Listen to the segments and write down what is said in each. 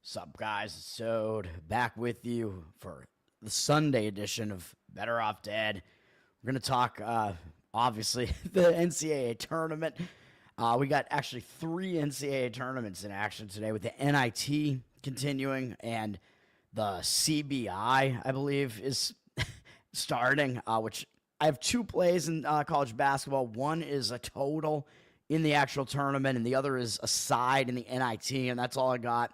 Sup, guys? It's Sode back with you for the Sunday edition of Better Off Dead. We're going to talk, obviously, the NCAA tournament. We got actually three NCAA tournaments in action today with the NIT continuing and the CBI, I believe, is starting, which I have two plays in college basketball. One is a total in the actual tournament, and the other is a side in the NIT, and that's all I got.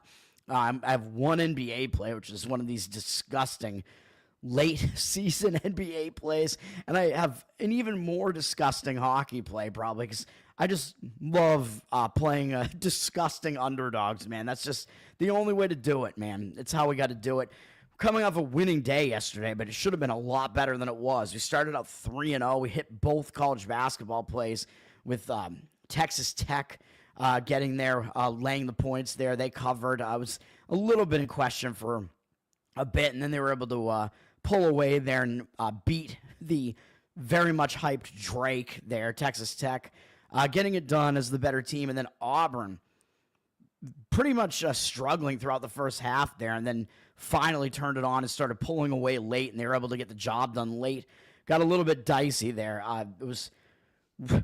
I have one NBA play, which is one of these disgusting late season NBA plays, and I have an even more disgusting hockey play probably because I just love playing disgusting underdogs, man. That's just the only way to do it, man. It's how we got to do it. Coming off a winning day yesterday, but it should have been a lot better than it was. We started out 3-0. We hit both college basketball plays with Texas Tech getting there, laying the points there. They covered. I was a little bit in question for a bit, and then they were able to pull away there and beat the very much hyped Drake there, Texas Tech, getting it done as the better team. And then Auburn pretty much struggling throughout the first half there, and then finally turned it on and started pulling away late, and they were able to get the job done late. Got a little bit dicey there. It was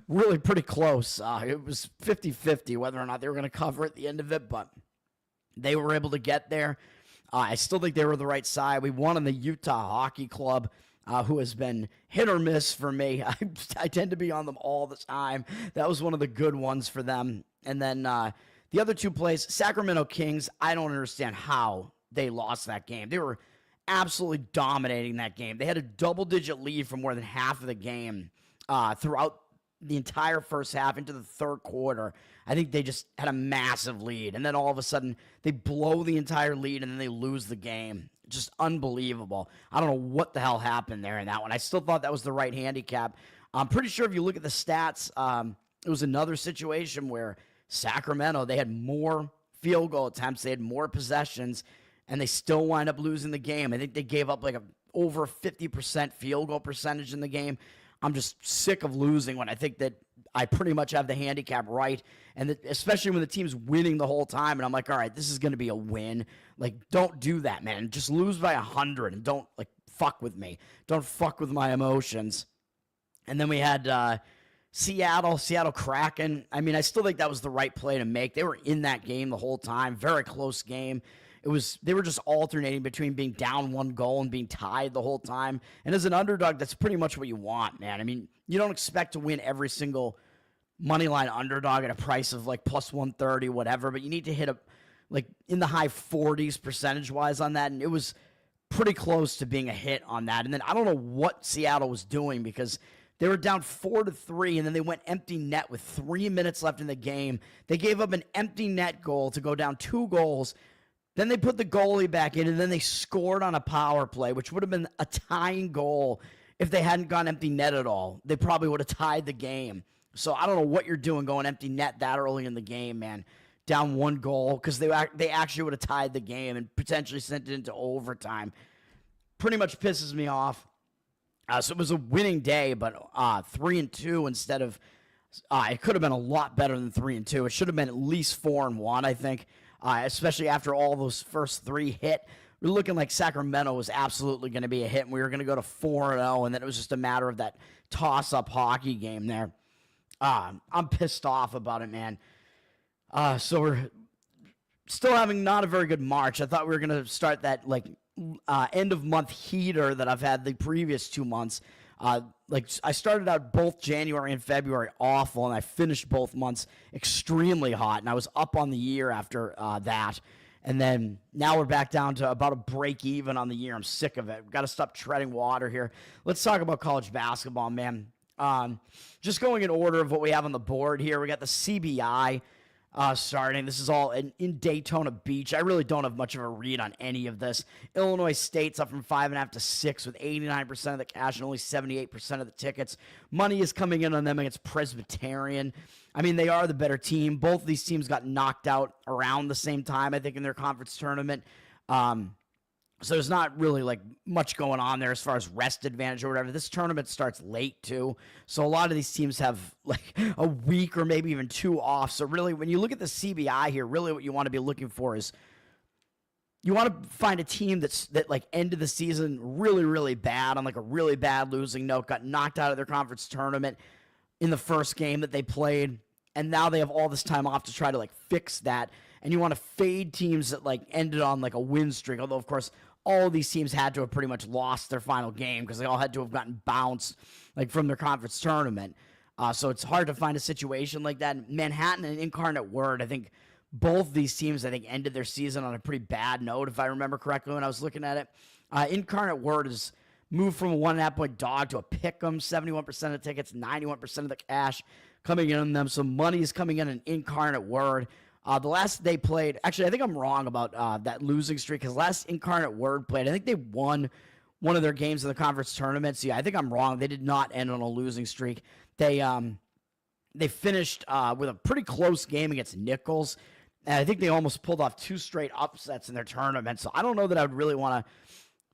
really pretty close. It was 50-50 whether or not they were going to cover at the end of it, but they were able to get there. I still think they were the right side. We won on the Utah Hockey Club, who has been hit or miss for me. I tend to be on them all the time. That was one of the good ones for them. And then the other two plays, Sacramento Kings, I don't understand how they lost that game. They were absolutely dominating that game. They had a double-digit lead for more than half of the game throughout the entire first half into the third quarter. I think they just had a massive lead, and then all of a sudden they blow the entire lead and then they lose the game. Just unbelievable. I don't know what the hell happened there in that one. I still thought that was the right handicap. I'm pretty sure if you look at the stats, it was another situation where Sacramento, they had more field goal attempts, they had more possessions, and they still wind up losing the game. I think they gave up like over 50% field goal percentage in the game. I'm just sick of losing when I think that I pretty much have the handicap right, and that, especially when the team's winning the whole time, and I'm like, all right, this is going to be a win. Like, don't do that, man. Just lose by 100, and don't, like, fuck with me. Don't fuck with my emotions. And then we had Seattle Kraken. I mean, I still think that was the right play to make. They were in that game the whole time. Very close game. They were just alternating between being down one goal and being tied the whole time. And as an underdog, that's pretty much what you want, man. I mean, you don't expect to win every single moneyline underdog at a price of like plus 130, whatever, but you need to hit like in the high 40s percentage-wise on that, and it was pretty close to being a hit on that. And then I don't know what Seattle was doing because they were down 4-3, and then they went empty net with 3 minutes left in the game. They gave up an empty net goal to go down 2 goals. Then they put the goalie back in, and then they scored on a power play, which would have been a tying goal if they hadn't gone empty net at all. They probably would have tied the game. So I don't know what you're doing going empty net that early in the game, man. Down 1 goal, because they actually would have tied the game and potentially sent it into overtime. Pretty much pisses me off. So it was a winning day, but 3-2 instead of it could have been a lot better than 3-2. It should have been at least 4-1, I think. Especially after all those first 3 hit. We're looking like Sacramento was absolutely going to be a hit, and we were going to go to 4-0, and then it was just a matter of that toss-up hockey game there. I'm pissed off about it, man. So we're still having not a very good March. I thought we were going to start that like end-of-month heater that I've had the previous 2 months. Like I started out both January and February awful, and I finished both months extremely hot, and I was up on the year after that. And then now we're back down to about a break even on the year. I'm sick of it. We've got to stop treading water here. Let's talk about college basketball, man. Just going in order of what we have on the board here, we got the CBI starting. This is all in Daytona Beach. I really don't have much of a read on any of this. Illinois State's up from 5.5 to 6 with 89% of the cash and only 78% of the tickets. Money is coming in on them against Presbyterian. I mean, they are the better team. Both of these teams got knocked out around the same time, I think, in their conference tournament. So there's not really like much going on there as far as rest advantage or whatever. This tournament starts late too. So a lot of these teams have like a week or maybe even 2 off. So really when you look at the CBI here, really what you want to be looking for is you want to find a team that like ended the season really, really bad on like a really bad losing note, got knocked out of their conference tournament in the first game that they played, and now they have all this time off to try to like fix that. And you want to fade teams that like ended on like a win streak, although of course all of these teams had to have pretty much lost their final game because they all had to have gotten bounced like from their conference tournament. So it's hard to find a situation like that. Manhattan and Incarnate Word, I think both these teams, I think, ended their season on a pretty bad note, if I remember correctly when I was looking at it. Incarnate Word has moved from a 1.5-point dog to a pick 'em, 71% of tickets, 91% of the cash coming in on them. So money is coming in Incarnate Word. The last they played, actually, I think I'm wrong about that losing streak, because last Incarnate Word played, I think they won one of their games in the conference tournament. So yeah, I think I'm wrong. They did not end on a losing streak. They finished with a pretty close game against Nichols, and I think they almost pulled off 2 straight upsets in their tournament. So I don't know that I would really want to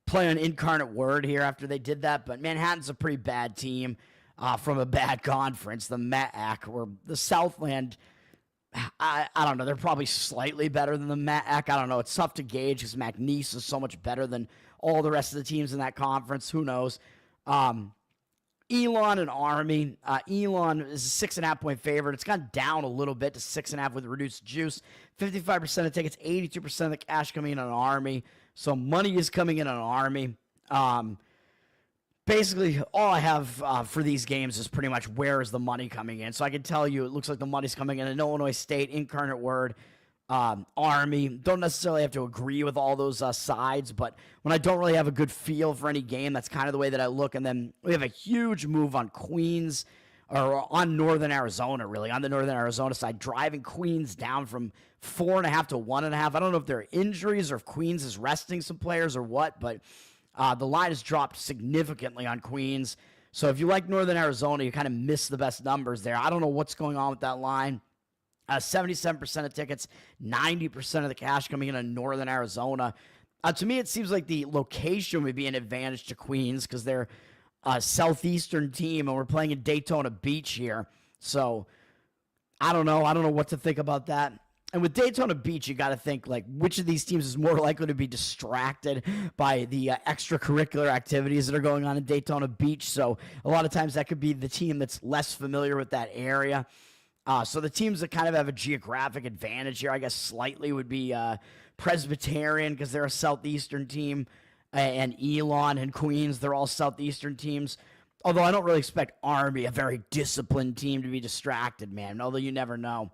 play an Incarnate Word here after they did that, but Manhattan's a pretty bad team from a bad conference. The MAAC, or the Southland, I don't know. They're probably slightly better than the MAAC. I don't know. It's tough to gauge because McNeese is so much better than all the rest of the teams in that conference. Who knows? Elon and Army. Elon is a 6.5-point favorite. It's gone down a little bit to 6.5 with reduced juice. 55% of tickets, 82% of the cash coming in on Army. So money is coming in on Army. Basically, all I have for these games is pretty much where is the money coming in. So I can tell you it looks like the money's coming in Illinois State, Incarnate Word, Army. Don't necessarily have to agree with all those sides, but when I don't really have a good feel for any game, that's kind of the way that I look. And then we have a huge move on Queens, or on Northern Arizona, really, on the Northern Arizona side, driving Queens down from 4.5 to 1.5. I don't know if there are injuries or if Queens is resting some players or what, but the line has dropped significantly on Queens. So if you like Northern Arizona, you kind of miss the best numbers there. I don't know what's going on with that line. 77% of tickets, 90% of the cash coming in on Northern Arizona. To me, it seems like the location would be an advantage to Queens because they're a southeastern team, and we're playing in Daytona Beach here. So I don't know. I don't know what to think about that. And with Daytona Beach, you got to think, like, which of these teams is more likely to be distracted by the extracurricular activities that are going on in Daytona Beach. So a lot of times that could be the team that's less familiar with that area. So the teams that kind of have a geographic advantage here, I guess, slightly would be Presbyterian, because they're a southeastern team, and Elon and Queens, they're all southeastern teams. Although I don't really expect Army, a very disciplined team, to be distracted, man, although you never know.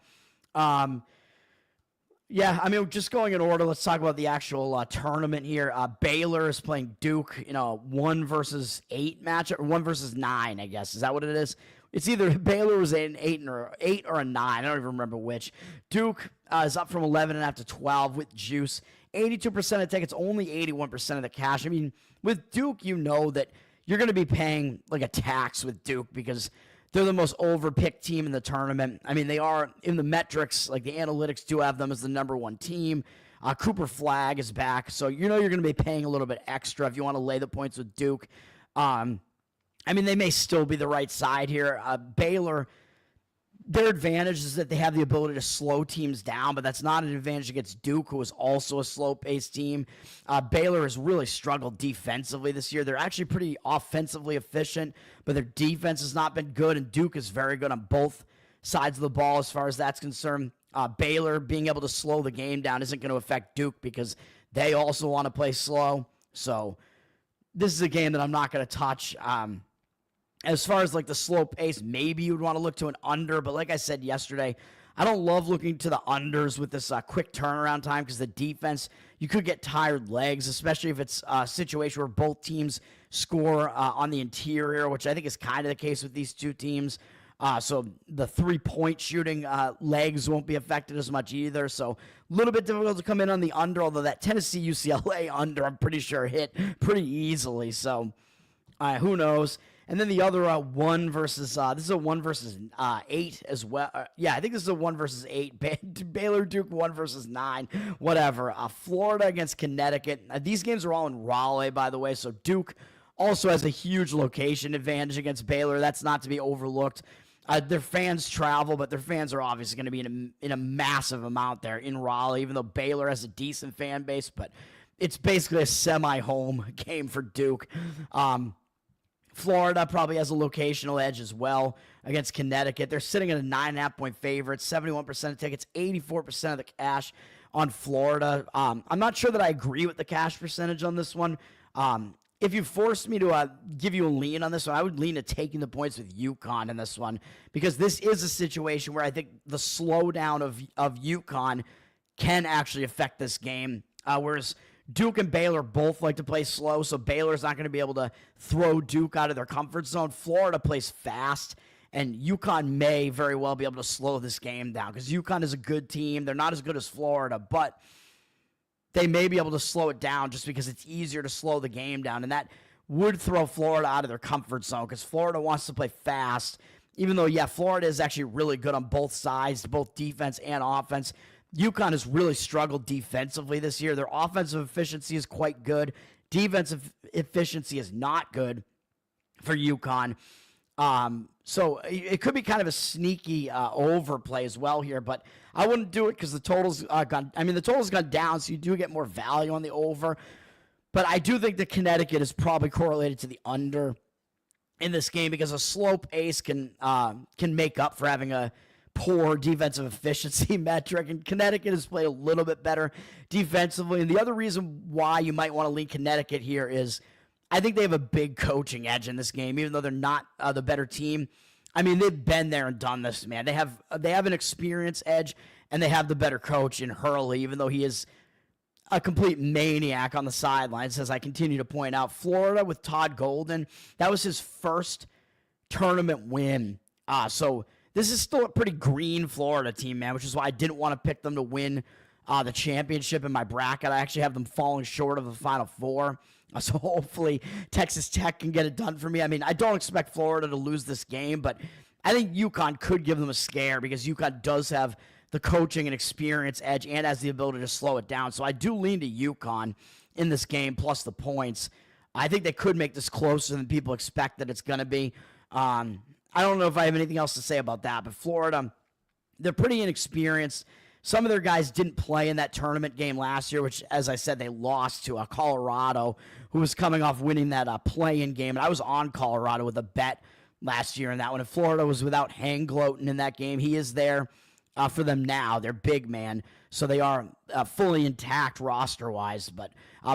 Yeah, I mean, just going in order, let's talk about the actual tournament here. Baylor is playing Duke, 1 versus 8 matchup, or 1 versus 9, I guess. Is that what it is? It's either Baylor was an 8 or a 9. I don't even remember which. Duke is up from 11.5 to 12 with juice. 82% of tickets, only 81% of the cash. I mean, with Duke, you know that you're going to be paying like a tax with Duke because they're the most overpicked team in the tournament. I mean, they are in the metrics, like the analytics do have them as the number 1 team. Cooper Flagg is back, so you know you're going to be paying a little bit extra if you want to lay the points with Duke. I mean, they may still be the right side here. Baylor, their advantage is that they have the ability to slow teams down, but that's not an advantage against Duke, who is also a slow-paced team. Baylor has really struggled defensively this year. They're actually pretty offensively efficient, but their defense has not been good, and Duke is very good on both sides of the ball as far as that's concerned. Baylor being able to slow the game down isn't going to affect Duke because they also want to play slow. So this is a game that I'm not going to touch. As far as like the slow pace, maybe you'd want to look to an under, but like I said yesterday, I don't love looking to the unders with this quick turnaround time because the defense, you could get tired legs, especially if it's a situation where both teams score on the interior, which I think is kind of the case with these two teams. So the 3-point shooting legs won't be affected as much either. So a little bit difficult to come in on the under, although that Tennessee UCLA under, I'm pretty sure hit pretty easily. So who knows? And then the other 1 versus, this is a 1 versus 8 as well. Yeah, I think this is a 1 versus 8. Baylor Duke 1 versus 9, whatever. Florida against Connecticut. These games are all in Raleigh, by the way. So Duke also has a huge location advantage against Baylor. That's not to be overlooked. Their fans travel, but their fans are obviously going to be in a massive amount there in Raleigh, even though Baylor has a decent fan base, but it's basically a semi-home game for Duke. Florida probably has a locational edge as well against Connecticut. They're sitting at a 9.5-point favorite, 71% of tickets, 84% of the cash on Florida. I'm not sure that I agree with the cash percentage on this one. If you forced me to give you a lean on this one, I would lean to taking the points with UConn in this one, because this is a situation where I think the slowdown of UConn can actually affect this game, whereas Duke and Baylor both like to play slow, so Baylor's not going to be able to throw Duke out of their comfort zone. Florida plays fast, and UConn may very well be able to slow this game down, because UConn is a good team. They're not as good as Florida, but they may be able to slow it down just because it's easier to slow the game down, and that would throw Florida out of their comfort zone, because Florida wants to play fast, even though, yeah, Florida is actually really good on both sides, both defense and offense. UConn has really struggled defensively this year. Their offensive efficiency is quite good. Defensive efficiency is not good for UConn. So it could be kind of a sneaky overplay as well here, but I wouldn't do it because the total's the total's gone down, so you do get more value on the over. But I do think that Connecticut is probably correlated to the under in this game, because a slow pace can make up for having a poor defensive efficiency metric, and Connecticut has played a little bit better defensively. And the other reason why you might want to lean Connecticut here is I think they have a big coaching edge in this game, even though they're not the better team. I mean, they've been there and done this, man. They have an experience edge, and they have the better coach in Hurley, even though he is a complete maniac on the sidelines, as I continue to point out. Florida with Todd Golden, that was his first tournament win. So this is still a pretty green Florida team, man, which is why I didn't want to pick them to win the championship in my bracket. I actually have them falling short of the Final Four. So hopefully Texas Tech can get it done for me. I mean, I don't expect Florida to lose this game, but I think UConn could give them a scare, because UConn does have the coaching and experience edge and has the ability to slow it down. So I do lean to UConn in this game, plus the points. I think they could make this closer than people expect that it's going to be. I don't know if I have anything else to say about that, but Florida, they're pretty inexperienced. Some of their guys didn't play in that tournament game last year, which, as I said, they lost to Colorado, who was coming off winning that play-in game. And I was on Colorado with a bet last year in that one. And Florida was without Hangloten in that game. He is there for them now. They're big man, so they are fully intact roster-wise. But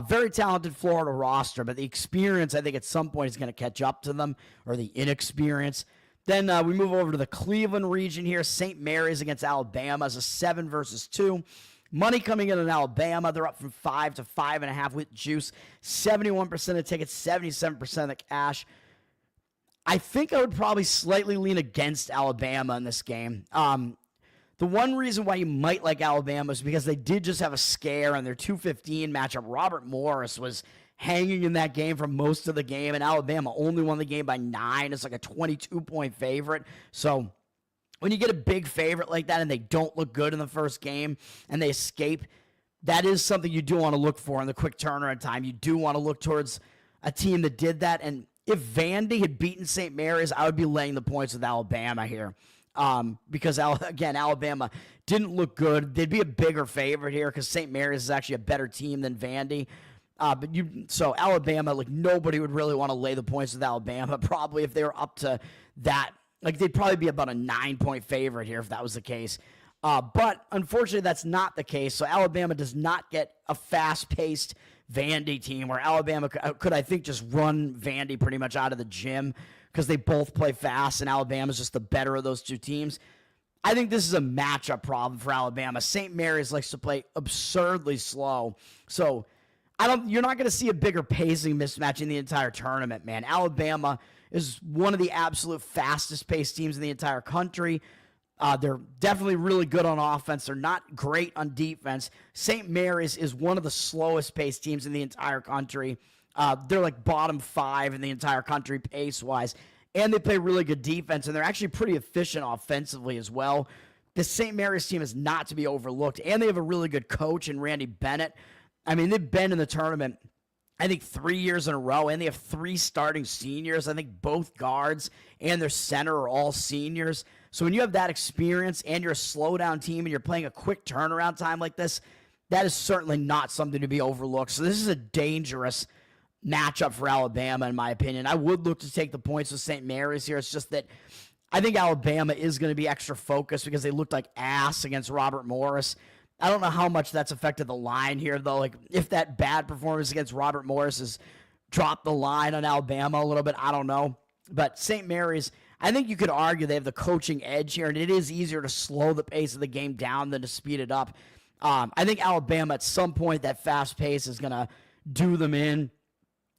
very talented Florida roster. But the experience, I think, at some point is going to catch up to them, or the inexperience. Then we move over to the Cleveland region here. St. Mary's against Alabama as a 7-2. Money coming in on Alabama. They're up from 5 to 5.5 with juice. 71% of tickets, 77% of the cash. I think I would probably slightly lean against Alabama in this game. The one reason why you might like Alabama is because they did just have a scare in their 2:15 matchup. Robert Morris was hanging in that game for most of the game, and Alabama only won the game by 9. It's like a 22-point favorite. So when you get a big favorite like that and they don't look good in the first game and they escape, that is something you do want to look for in the quick turnaround time. You do want to look towards a team that did that. And if Vandy had beaten St. Mary's, I would be laying the points with Alabama here. Because, again, Alabama didn't look good. They'd be a bigger favorite here because St. Mary's is actually a better team than Vandy. So Alabama, like, nobody would really want to lay the points with Alabama. Probably if they were up to that, like, they'd probably be about a 9-point favorite here if that was the case. But unfortunately, that's not the case. So Alabama does not get a fast-paced Vandy team where Alabama could, I think, just run Vandy pretty much out of the gym because they both play fast and Alabama's just the better of those two teams. I think this is a matchup problem for Alabama. St. Mary's likes to play absurdly slow. So you're not going to see a bigger pacing mismatch in the entire tournament, man. Alabama is one of the absolute fastest paced teams in the entire country. They're definitely really good on offense. They're not great on defense. St. Mary's is one of the slowest paced teams in the entire country. They're like bottom 5 in the entire country pace-wise. And they play really good defense, and they're actually pretty efficient offensively as well. The St. Mary's team is not to be overlooked, and they have a really good coach in Randy Bennett. I mean, they've been in the tournament I think 3 years in a row, and they have 3 starting seniors. I think both guards and their center are all seniors. So when you have that experience and you're a slow-down team and you're playing a quick turnaround time like this, that is certainly not something to be overlooked. So this is a dangerous matchup for Alabama, in my opinion. I would look to take the points with St. Mary's here. It's just that I think Alabama is going to be extra focused because they looked like ass against Robert Morris. I don't know how much that's affected the line here, though. Like, if that bad performance against Robert Morris has dropped the line on Alabama a little bit, I don't know. But St. Mary's, I think you could argue they have the coaching edge here, and it is easier to slow the pace of the game down than to speed it up. I think Alabama, at some point, that fast pace is going to do them in.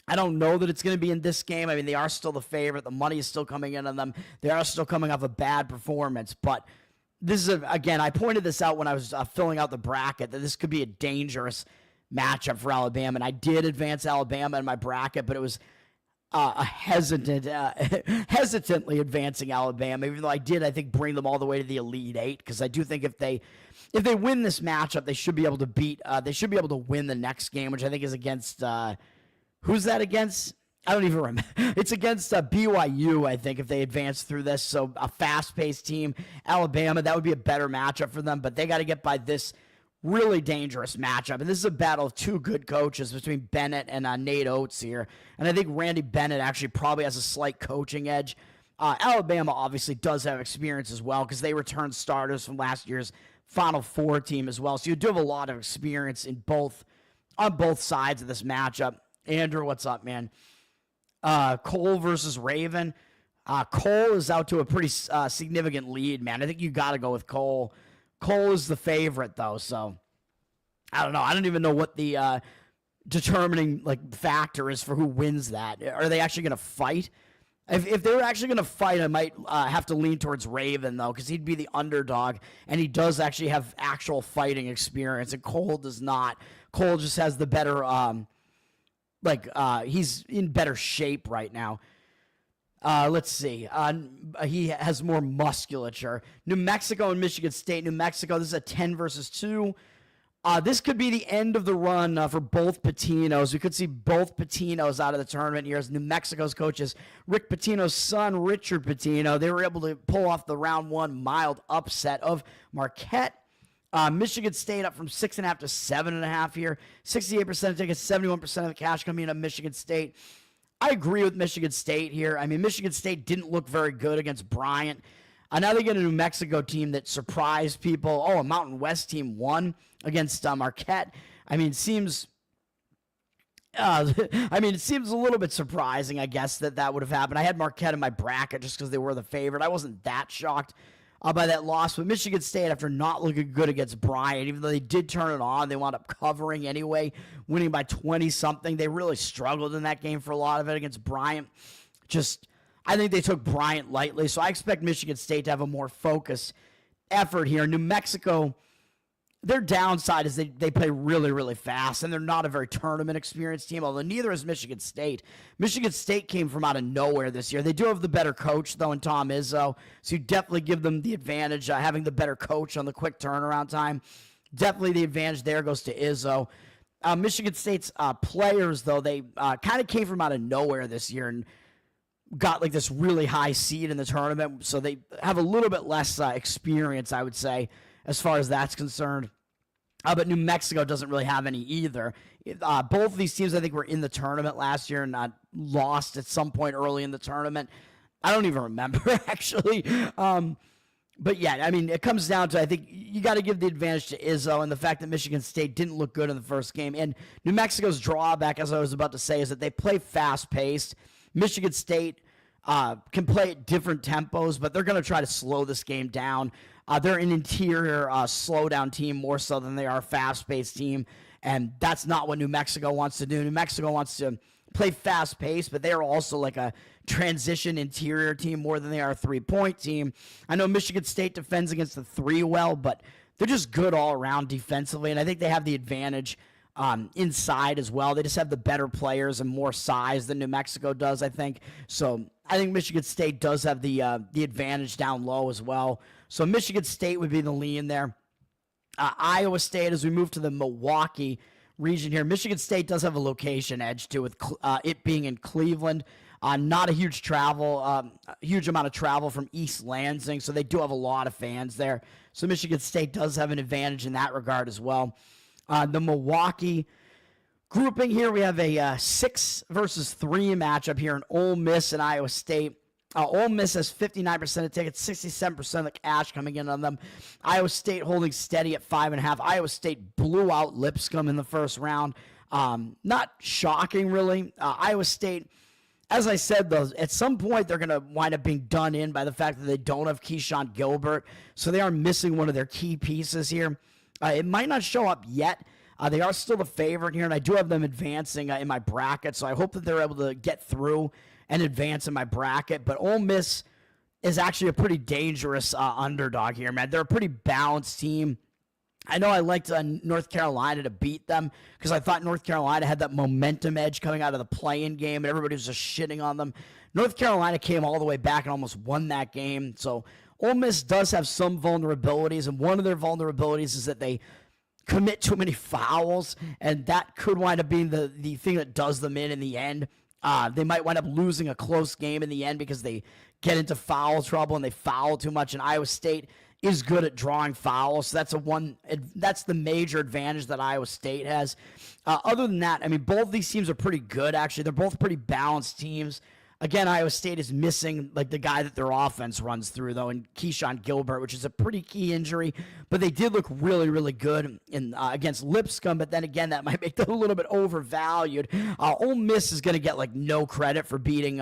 I don't know that it's going to be in this game. I mean, they are still the favorite. The money is still coming in on them. They are still coming off a bad performance, but this is, again, I pointed this out when I was filling out the bracket, that this could be a dangerous matchup for Alabama. And I did advance Alabama in my bracket, but it was hesitantly advancing Alabama, even though I did, I think, bring them all the way to the Elite Eight, because I do think if they win this matchup, they should be able to win the next game, which I think is against, who's that against? I don't even remember. It's against BYU, I think, if they advance through this. So a fast-paced team. Alabama, that would be a better matchup for them, but they got to get by this really dangerous matchup. And this is a battle of 2 good coaches between Bennett and Nate Oates here. And I think Randy Bennett actually probably has a slight coaching edge. Alabama obviously does have experience as well because they returned starters from last year's Final Four team as well. So you do have a lot of experience on both sides of this matchup. Andrew, what's up, man? Cole versus Raven. Cole is out to a pretty significant lead, man. I think you got to go with Cole. Cole is the favorite, though, so I don't know. I don't even know what the determining factor is for who wins that. Are they actually going to fight? If they're actually going to fight, I might have to lean towards Raven, though, because he'd be the underdog, and he does actually have actual fighting experience, and Cole does not. Cole just has the better he's in better shape right now. Let's see. He has more musculature. New Mexico and Michigan State. New Mexico, this is a 10 versus 2. This could be the end of the run for both Patinos. We could see both Patinos out of the tournament here as New Mexico's coaches. Rick Pitino's son, Richard Pitino, they were able to pull off the round 1 mild upset of Marquette. Michigan State up from 6.5 to 7.5 here. 68% of tickets, 71% of the cash coming in at Michigan State. I agree with Michigan State here. I mean, Michigan State didn't look very good against Bryant. Now they get a New Mexico team that surprised people. Oh, a Mountain West team won against Marquette. I mean, it seems a little bit surprising, I guess, that would have happened. I had Marquette in my bracket just because they were the favorite. I wasn't that shocked by that loss. But Michigan State, after not looking good against Bryant, even though they did turn it on, they wound up covering anyway, winning by 20-something. They really struggled in that game for a lot of it against Bryant. I think they took Bryant lightly, so I expect Michigan State to have a more focused effort here. New Mexico, their downside is they play really, really fast, and they're not a very tournament experienced team, although neither is Michigan State. Michigan State came from out of nowhere this year. They do have the better coach, though, in Tom Izzo, so you definitely give them the advantage having the better coach on the quick turnaround time. Definitely the advantage there goes to Izzo. Michigan State's players, though, they kind of came from out of nowhere this year and got this really high seed in the tournament, so they have a little bit less experience, I would say, as far as that's concerned. But New Mexico doesn't really have any either. Both of these teams, I think, were in the tournament last year and lost at some point early in the tournament. I don't even remember, actually. But yeah, I mean, it comes down to, I think, you got to give the advantage to Izzo and the fact that Michigan State didn't look good in the first game. And New Mexico's drawback, as I was about to say, is that they play fast-paced. Michigan State can play at different tempos, but they're going to try to slow this game down. They're an interior slow-down team more so than they are a fast-paced team, and that's not what New Mexico wants to do. New Mexico wants to play fast-paced, but they are also like a transition interior team more than they are a three-point team. I know Michigan State defends against the three well, but they're just good all around defensively, and I think they have the advantage inside as well. They just have the better players and more size than New Mexico does, I think. So I think Michigan State does have the advantage down low as well. So Michigan State would be the lean there. Iowa State, as we move to the Milwaukee region here. Michigan State does have a location edge too, with it being in Cleveland. Not a huge amount of travel from East Lansing, so they do have a lot of fans there. So Michigan State does have an advantage in that regard as well. The Milwaukee grouping here, we have a 6 versus 3 matchup here in Ole Miss and Iowa State. Ole Miss has 59% of tickets, 67% of the cash coming in on them. Iowa State holding steady at 5.5. Iowa State blew out Lipscomb in the first round. Not shocking, really. Iowa State, as I said, though, at some point they're going to wind up being done in by the fact that they don't have Keyshawn Gilbert, so they are missing one of their key pieces here. It might not show up yet. They are still the favorite here, and I do have them advancing in my bracket, so I hope that they're able to get through and advance in my bracket. But Ole Miss is actually a pretty dangerous underdog here, man. They're a pretty balanced team. I know I liked North Carolina to beat them because I thought North Carolina had that momentum edge coming out of the play-in game, and everybody was just shitting on them. North Carolina came all the way back and almost won that game. So Ole Miss does have some vulnerabilities, and one of their vulnerabilities is that they commit too many fouls, and that could wind up being the thing that does them in the end. They might wind up losing a close game in the end because they get into foul trouble and they foul too much, and Iowa State is good at drawing fouls. So that's the major advantage that Iowa State has. Other than that, I mean, both these teams are pretty good, actually. They're both pretty balanced teams. Again, Iowa State is missing like the guy that their offense runs through, though, in Keyshawn Gilbert, which is a pretty key injury. But they did look really, really good against Lipscomb. But then again, that might make them a little bit overvalued. Ole Miss is going to get like no credit for beating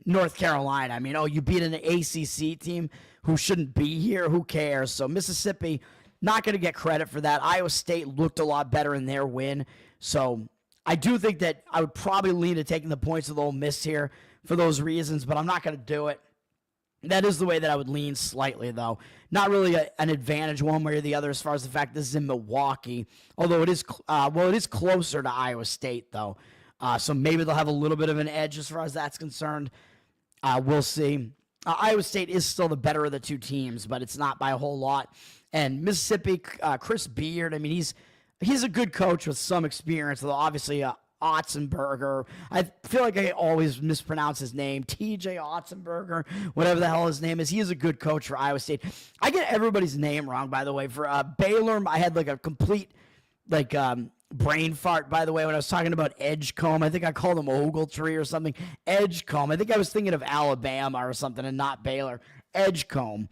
North Carolina. I mean, you beat an ACC team who shouldn't be here. Who cares? So Mississippi, not going to get credit for that. Iowa State looked a lot better in their win. So I do think that I would probably lean to taking the points with Ole Miss here for those reasons, but I'm not going to do it. That is the way that I would lean slightly, though. Not really an advantage one way or the other as far as the fact this is in Milwaukee, although it is closer to Iowa State, though. So maybe they'll have a little bit of an edge as far as that's concerned. We'll see. Iowa State is still the better of the two teams, but it's not by a whole lot. And Mississippi, Chris Beard, I mean, he's a good coach with some experience, though obviously Otzenberger. I feel like I always mispronounce his name. TJ Otzenberger, whatever the hell his name is. He is a good coach for Iowa State. I get everybody's name wrong, by the way. For Baylor, I had like a complete brain fart, by the way, when I was talking about Edgecombe. I think I called him Ogletree or something. Edgecombe. I think I was thinking of Alabama or something and not Baylor. Edgecombe.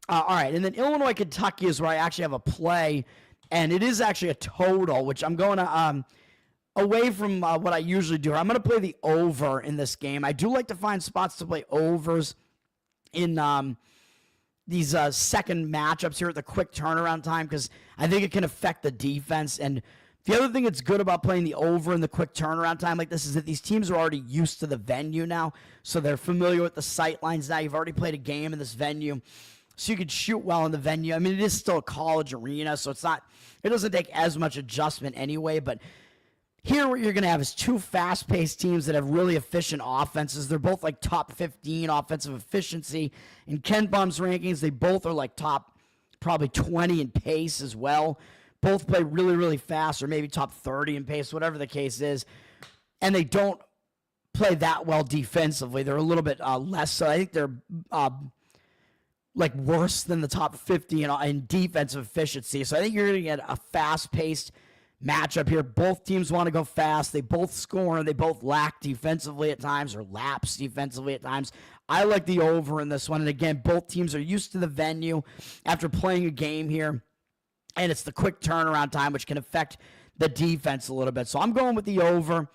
All right, and then Illinois, Kentucky is where I actually have a play, and it is actually a total, which I'm going to away from what I usually do. I'm going to play the over in this game. I do like to find spots to play overs in these second matchups here at the quick turnaround time because I think it can affect the defense. And the other thing that's good about playing the over in the quick turnaround time like this is that these teams are already used to the venue now, so they're familiar with the sight lines now. You've already played a game in this venue, so you can shoot well in the venue. I mean, it is still a college arena, so it doesn't take as much adjustment anyway, but here what you're going to have is two fast-paced teams that have really efficient offenses. They're both like top 15 offensive efficiency. In Ken Bum's rankings, they both are like top probably 20 in pace as well. Both play really, really fast, or maybe top 30 in pace, whatever the case is. And they don't play that well defensively. They're a little bit less so. I think they're like worse than the top 50 in defensive efficiency. So I think you're going to get a fast-paced matchup here. Both teams want to go fast. They both score. They both lack defensively at times or lapse defensively at times. I like the over in this one. And again, both teams are used to the venue after playing a game here. And it's the quick turnaround time, which can affect the defense a little bit. So I'm going with the over.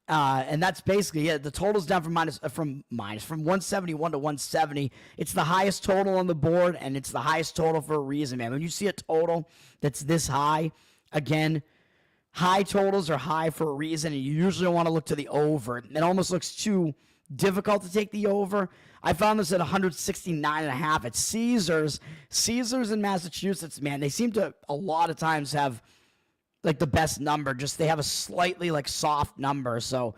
And that's basically it. The total's down from 171 to 170. It's the highest total on the board, and it's the highest total for a reason, man. When you see a total that's this high, again, high totals are high for a reason, and you usually want to look to the over. It almost looks too difficult to take the over. I found this at 169.5 at Caesars. Caesars in Massachusetts, man, they seem to a lot of times have like the best number. Just they have a slightly like soft number. So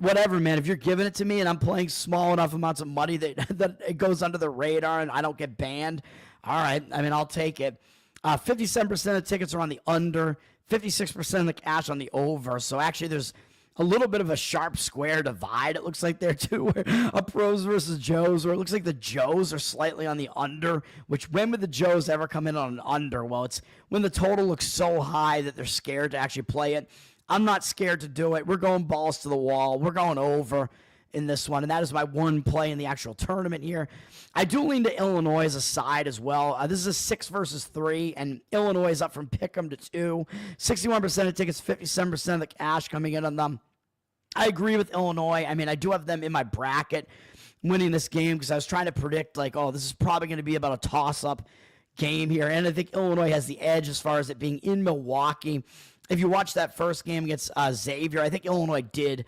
whatever, man. If you're giving it to me and I'm playing small enough amounts of money that it goes under the radar and I don't get banned, all right. I mean, I'll take it. 57% of the tickets are on the under, 56% of the cash on the over. So actually there's a little bit of a sharp square divide, it looks like there too, where a pros versus Joes, where it looks like the Joes are slightly on the under, which when would the Joes ever come in on an under? Well, it's when the total looks so high that they're scared to actually play it. I'm not scared to do it. We're going balls to the wall. We're going over in this one, and that is my one play in the actual tournament here. I do lean to Illinois as a side as well. This is a 6 versus 3, and Illinois is up from pick'em to 2. 61% of tickets, 57% of the cash coming in on them. I agree with Illinois. I mean, I do have them in my bracket winning this game because I was trying to predict, like, oh, this is probably going to be about a toss-up game here, and I think Illinois has the edge as far as it being in Milwaukee. If you watch that first game against Xavier, I think Illinois did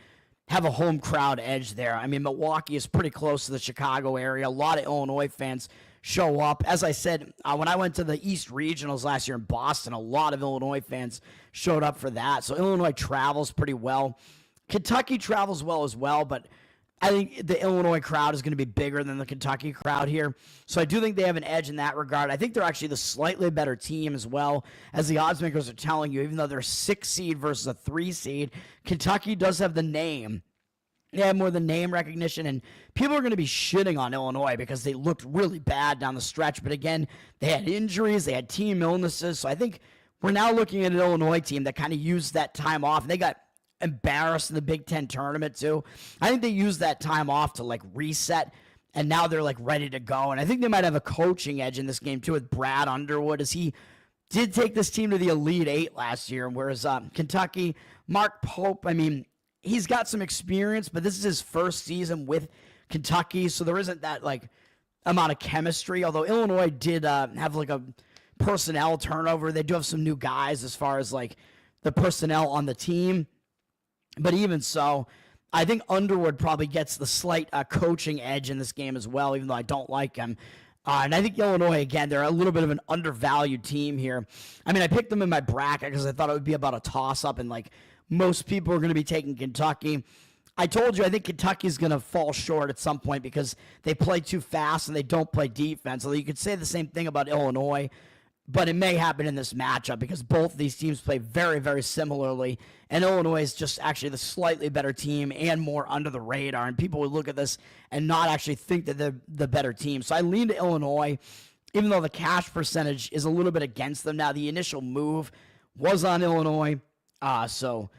have a home crowd edge there. I mean, Milwaukee is pretty close to the Chicago area. A lot of Illinois fans show up. As I said, when I went to the East Regionals last year in Boston, a lot of Illinois fans showed up for that. So Illinois travels pretty well. Kentucky travels well as well, but I think the Illinois crowd is going to be bigger than the Kentucky crowd here. So I do think they have an edge in that regard. I think they're actually the slightly better team as well, as the odds makers are telling you. Even though they're a 6 seed versus a 3 seed, Kentucky does have the name. They have more than name recognition, and people are going to be shitting on Illinois because they looked really bad down the stretch. But again, they had injuries, they had team illnesses. So I think we're now looking at an Illinois team that kind of used that time off. And they got embarrassed in the Big Ten tournament too. I think they used that time off to like reset, and now they're like ready to go. And I think they might have a coaching edge in this game too with Brad Underwood, as he did take this team to the Elite Eight last year. Whereas Kentucky, Mark Pope, I mean, he's got some experience, but this is his first season with Kentucky, so there isn't that like amount of chemistry. Although Illinois did have like a personnel turnover, they do have some new guys as far as like the personnel on the team. But even so, I think Underwood probably gets the slight coaching edge in this game as well, even though I don't like him. And I think Illinois, again, they're a little bit of an undervalued team here. I mean, I picked them in my bracket because I thought it would be about a toss-up, and like most people are going to be taking Kentucky. I told you I think Kentucky's going to fall short at some point because they play too fast and they don't play defense. Although you could say the same thing about Illinois, but it may happen in this matchup because both of these teams play very, very similarly. And Illinois is just actually the slightly better team and more under the radar. And people would look at this and not actually think that they're the better team. So I lean to Illinois, even though the cash percentage is a little bit against them. Now, the initial move was on Illinois. So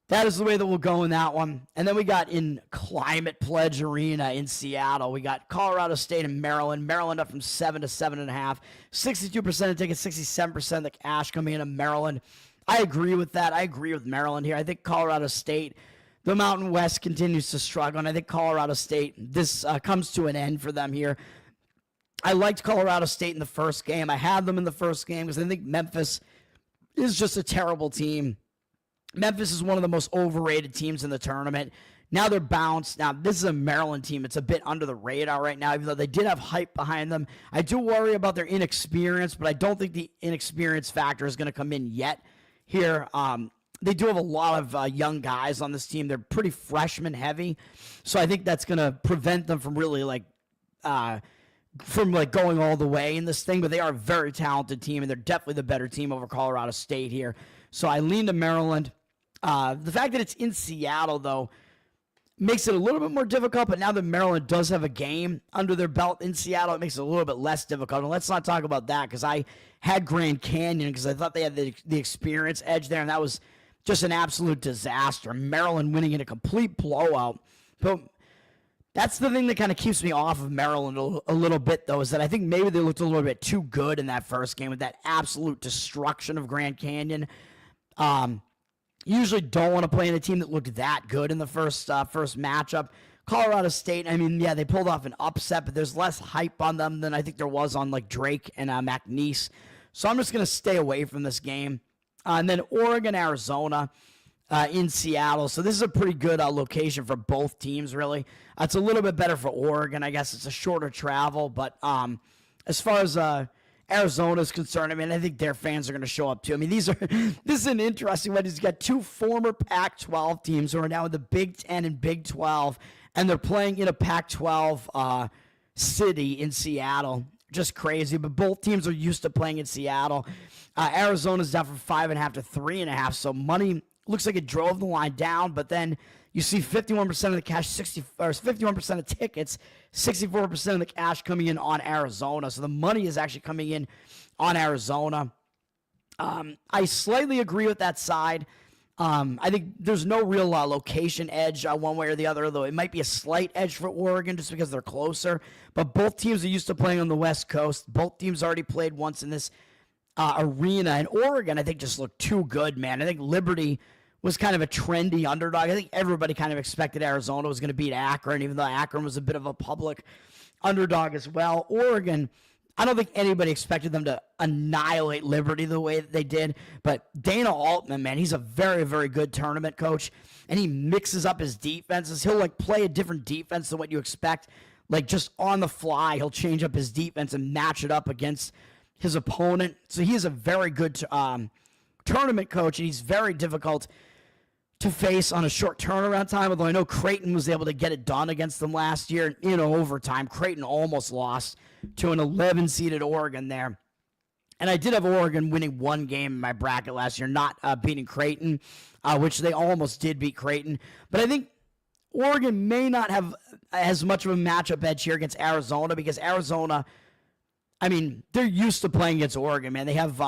that is the way that we'll go in that one. And then we got in Climate Pledge Arena in Seattle. We got Colorado State and Maryland. Maryland up from 7 to 7.5. 62% of tickets, 67% of the cash coming into Maryland. I agree with that. I agree with Maryland here. I think Colorado State, the Mountain West continues to struggle, and I think Colorado State, this comes to an end for them here. I liked Colorado State in the first game. I had them in the first game because I think Memphis is just a terrible team. Memphis is one of the most overrated teams in the tournament. Now they're bounced. Now, this is a Maryland team. It's a bit under the radar right now, even though they did have hype behind them. I do worry about their inexperience, but I don't think the inexperience factor is going to come in yet here. They do have a lot of young guys on this team. They're pretty freshman heavy, so I think that's going to prevent them from really going all the way in this thing. But they are a very talented team, and they're definitely the better team over Colorado State here. So I lean to Maryland. The fact that it's in Seattle, though, makes it a little bit more difficult, but now that Maryland does have a game under their belt in Seattle, it makes it a little bit less difficult. And let's not talk about that because I had Grand Canyon because I thought they had the experience edge there, and that was just an absolute disaster. Maryland winning in a complete blowout. But that's the thing that kind of keeps me off of Maryland a little bit, though, is that I think maybe they looked a little bit too good in that first game with that absolute destruction of Grand Canyon. Usually don't want to play in a team that looked that good in the first matchup. Colorado State, I mean, yeah, they pulled off an upset, but there's less hype on them than I think there was on like Drake and McNeese. So I'm just going to stay away from this game. And then Oregon, Arizona in Seattle. So this is a pretty good location for both teams, really. It's a little bit better for Oregon. I guess it's a shorter travel, but as far as Arizona is concerned, I mean, I think their fans are going to show up too. I mean, this is an interesting one. He's got two former Pac-12 teams who are now in the Big Ten and Big 12, and they're playing in a Pac-12 city in Seattle. just crazy. But both teams are used to playing in Seattle. Arizona's down from 5.5 to 3.5. So money looks like it drove the line down, but then you see 51% of the cash, 51% of tickets, 64% of the cash coming in on Arizona. So the money is actually coming in on Arizona. I slightly agree with that side. I think there's no real location edge one way or the other, though it might be a slight edge for Oregon just because they're closer. But both teams are used to playing on the West Coast. Both teams already played once in this arena. And Oregon, I think, just looked too good, man. I think Liberty was kind of a trendy underdog. I think everybody kind of expected Arizona was going to beat Akron, even though Akron was a bit of a public underdog as well. Oregon, I don't think anybody expected them to annihilate Liberty the way that they did. But Dana Altman, man, he's a very, very good tournament coach, and he mixes up his defenses. He'll, play a different defense than what you expect. Just on the fly, he'll change up his defense and match it up against his opponent. So he is a very good tournament coach, and he's very difficult to face on a short turnaround time, although I know Creighton was able to get it done against them last year in overtime. Creighton almost lost to an 11-seeded Oregon there. And I did have Oregon winning one game in my bracket last year, not beating Creighton, which they almost did beat Creighton. But I think Oregon may not have as much of a matchup edge here against Arizona because Arizona, they're used to playing against Oregon, man. They have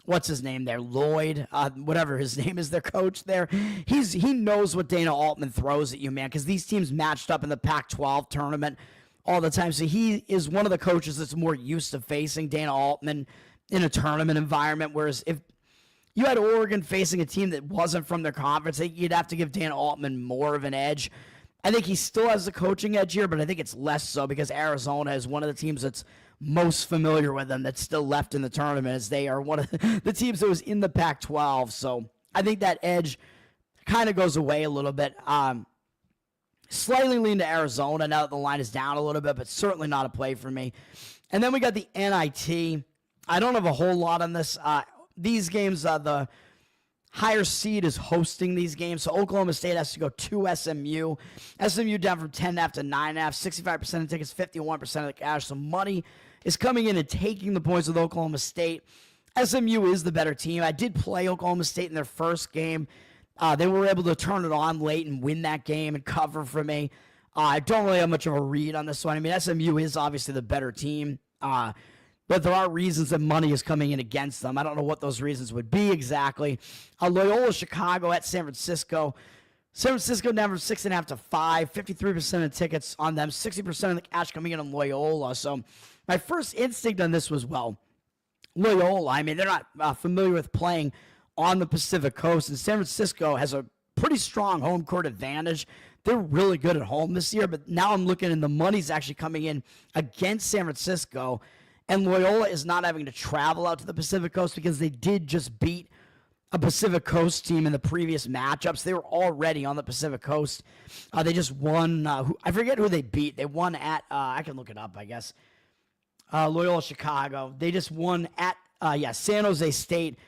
what's his name there? Lloyd, whatever his name is, their coach there. He knows what Dana Altman throws at you, man, because these teams matched up in the Pac-12 tournament all the time. So he is one of the coaches that's more used to facing Dana Altman in a tournament environment, whereas if you had Oregon facing a team that wasn't from their conference, I think you'd have to give Dana Altman more of an edge. I think he still has the coaching edge here, but I think it's less so because Arizona is one of the teams that's most familiar with them that's still left in the tournament, as they are one of the teams that was in the Pac-12. So I think that edge kind of goes away a little bit. Slightly lean to Arizona now that the line is down a little bit, but certainly not a play for me. And then we got the NIT. I don't have a whole lot on this. These games, the higher seed is hosting these games, so Oklahoma State has to go to SMU. SMU down from 10.5 to 9.5, 65% of tickets, 51% of the cash. So money is coming in and taking the points with Oklahoma State. SMU is the better team. I did play Oklahoma State in their first game. They were able to turn it on late and win that game and cover for me. I don't really have much of a read on this one. SMU is obviously the better team. But there are reasons that money is coming in against them. I don't know what those reasons would be exactly. Loyola Chicago at San Francisco. San Francisco down from 6.5 to 5. 53% of tickets on them. 60% of the cash coming in on Loyola. So my first instinct on this was, Loyola. They're not familiar with playing on the Pacific Coast. And San Francisco has a pretty strong home court advantage. They're really good at home this year. But now I'm looking and the money's actually coming in against San Francisco. And Loyola is not having to travel out to the Pacific Coast because they did just beat a Pacific Coast team in the previous matchups. They were already on the Pacific Coast. They just won. I forget who they beat. They won at, I can look it up, I guess. Loyola Chicago. They just won at, San Jose State.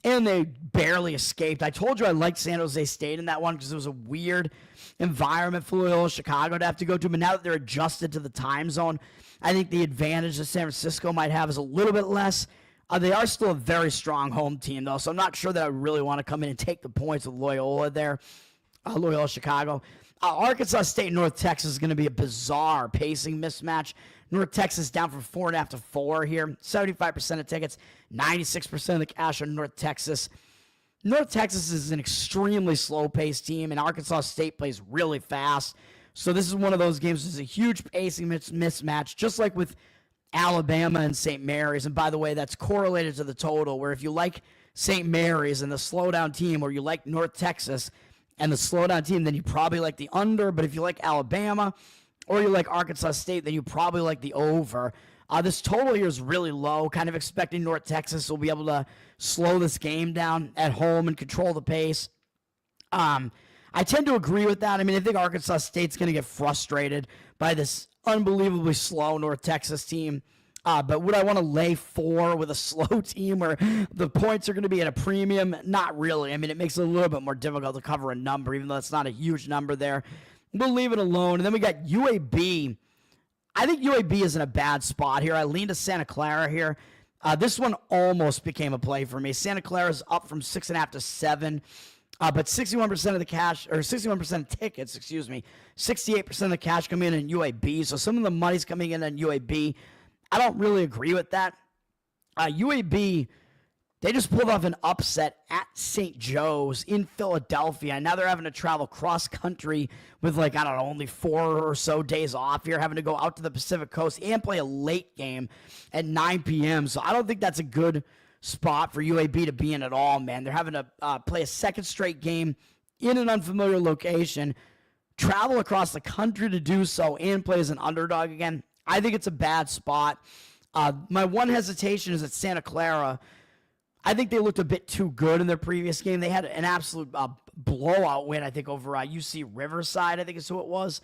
And they barely escaped. I told you I liked San Jose State in that one because it was a weird environment for Loyola Chicago to have to go to. But now that they're adjusted to the time zone, I think the advantage that San Francisco might have is a little bit less. They are still a very strong home team, though, so I'm not sure that I really want to come in and take the points with Loyola there, Loyola Chicago. Arkansas State and North Texas is going to be a bizarre pacing mismatch. North Texas down from 4.5 to 4 here. 75% of tickets, 96% of the cash on North Texas. North Texas is an extremely slow-paced team, and Arkansas State plays really fast. So this is one of those games that's a huge pacing mismatch, just like with Alabama and St. Mary's. And by the way, that's correlated to the total, where if you like St. Mary's and the slowdown team, or you like North Texas and the slowdown team, then you probably like the under. But if you like Alabama or you like Arkansas State, then you probably like the over. This total here is really low, kind of expecting North Texas will be able to slow this game down at home and control the pace. I tend to agree with that. I think Arkansas State's going to get frustrated by this unbelievably slow North Texas team. But would I want to lay 4 with a slow team where the points are going to be at a premium? Not really. It makes it a little bit more difficult to cover a number, even though it's not a huge number there. We'll leave it alone. And then we got UAB I think UAB is in a bad spot here. I lean to Santa Clara here. This one almost became a play for me. Santa Clara is up from 6.5 to 7. But 61% of the cash, or 61% of tickets, 68% of the cash coming in UAB. So some of the money's coming in on UAB. I don't really agree with that. UAB, they just pulled off an upset at St. Joe's in Philadelphia. And now they're having to travel cross country with only 4 or so days off here, having to go out to the Pacific Coast and play a late game at 9 p.m. So I don't think that's a good spot for UAB to be in at all, man. They're having to play a second straight game in an unfamiliar location, travel across the country to do so, and play as an underdog again. I think it's a bad spot. My one hesitation is at Santa Clara. I think they looked a bit too good in their previous game. They had an absolute blowout win, I think, over UC Riverside, I think is who it was.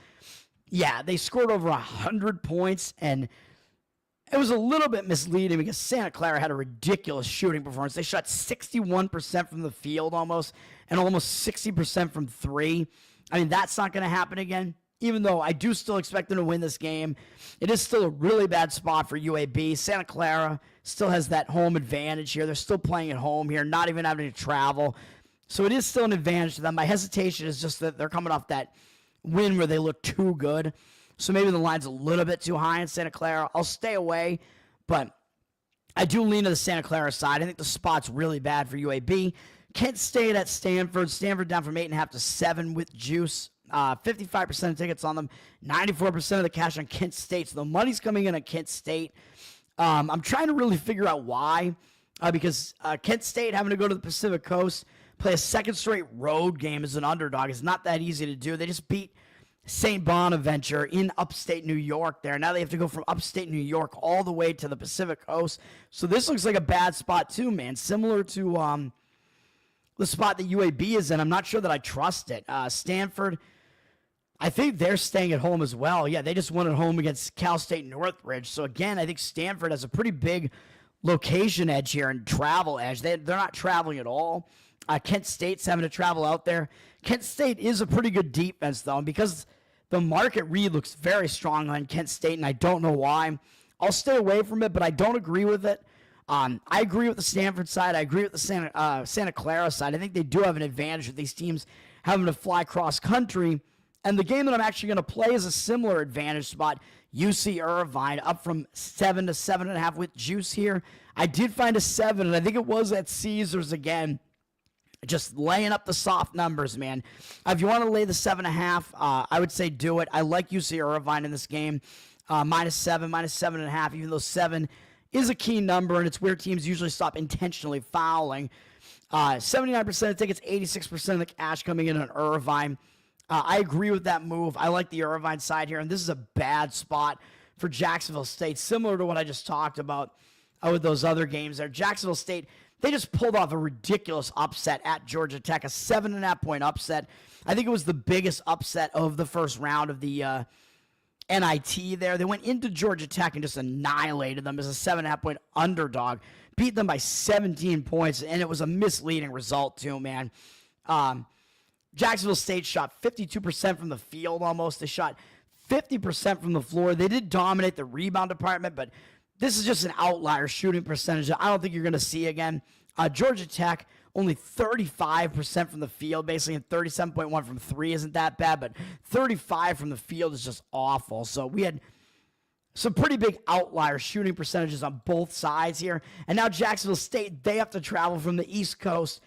Yeah, they scored over 100 points, and it was a little bit misleading because Santa Clara had a ridiculous shooting performance. They shot 61% from the field almost, and almost 60% from three. I mean, that's not going to happen again, even though I do still expect them to win this game. It is still a really bad spot for UAB. Santa Clara still has that home advantage here. They're still playing at home here, not even having to travel. So it is still an advantage to them. My hesitation is just that they're coming off that win where they look too good. So maybe the line's a little bit too high in Santa Clara. I'll stay away, but I do lean to the Santa Clara side. I think the spot's really bad for UAB. Kent State at Stanford. Stanford down from 8.5 to 7 with juice. 55% of tickets on them. 94% of the cash on Kent State. So the money's coming in at Kent State. I'm trying to really figure out why. Because Kent State having to go to the Pacific Coast, play a second straight road game as an underdog is not that easy to do. They just beat St. Bonaventure in upstate New York there. Now they have to go from upstate New York all the way to the Pacific Coast. So this looks like a bad spot too, man. Similar to the spot that UAB is in. I'm not sure that I trust it. Stanford, I think they're staying at home as well. Yeah, they just won at home against Cal State Northridge. So again, I think Stanford has a pretty big location edge here and travel edge. They're not traveling at all. Kent State's having to travel out there. Kent State is a pretty good defense, though, and because the market read looks very strong on Kent State, and I don't know why. I'll stay away from it, but I don't agree with it. I agree with the Stanford side. I agree with the Santa Clara side. I think they do have an advantage with these teams having to fly cross-country. And the game that I'm actually going to play is a similar advantage spot. UC Irvine up from 7 to 7.5 with juice here. I did find a 7, and I think it was at Caesars again. Just laying up the soft numbers, man. If you want to lay the 7.5, I would say do it. I like UC Irvine in this game. -7, -7.5, even though 7 is a key number, and it's where teams usually stop intentionally fouling. 79% of tickets, 86% of the cash coming in on Irvine. I agree with that move. I like the Irvine side here, and this is a bad spot for Jacksonville State, similar to what I just talked about with those other games there. Jacksonville State, they just pulled off a ridiculous upset at Georgia Tech, a 7.5-point upset. I think it was the biggest upset of the first round of the NIT there. They went into Georgia Tech and just annihilated them as a 7.5-point underdog, beat them by 17 points, and it was a misleading result too, man. Jacksonville State shot 52% from the field almost. They shot 50% from the floor. They did dominate the rebound department, but this is just an outlier shooting percentage that I don't think you're going to see again. Georgia Tech, only 35% from the field, basically, and 37.1 from three isn't that bad, but 35 from the field is just awful. So we had some pretty big outlier shooting percentages on both sides here. And now Jacksonville State, they have to travel from the East Coast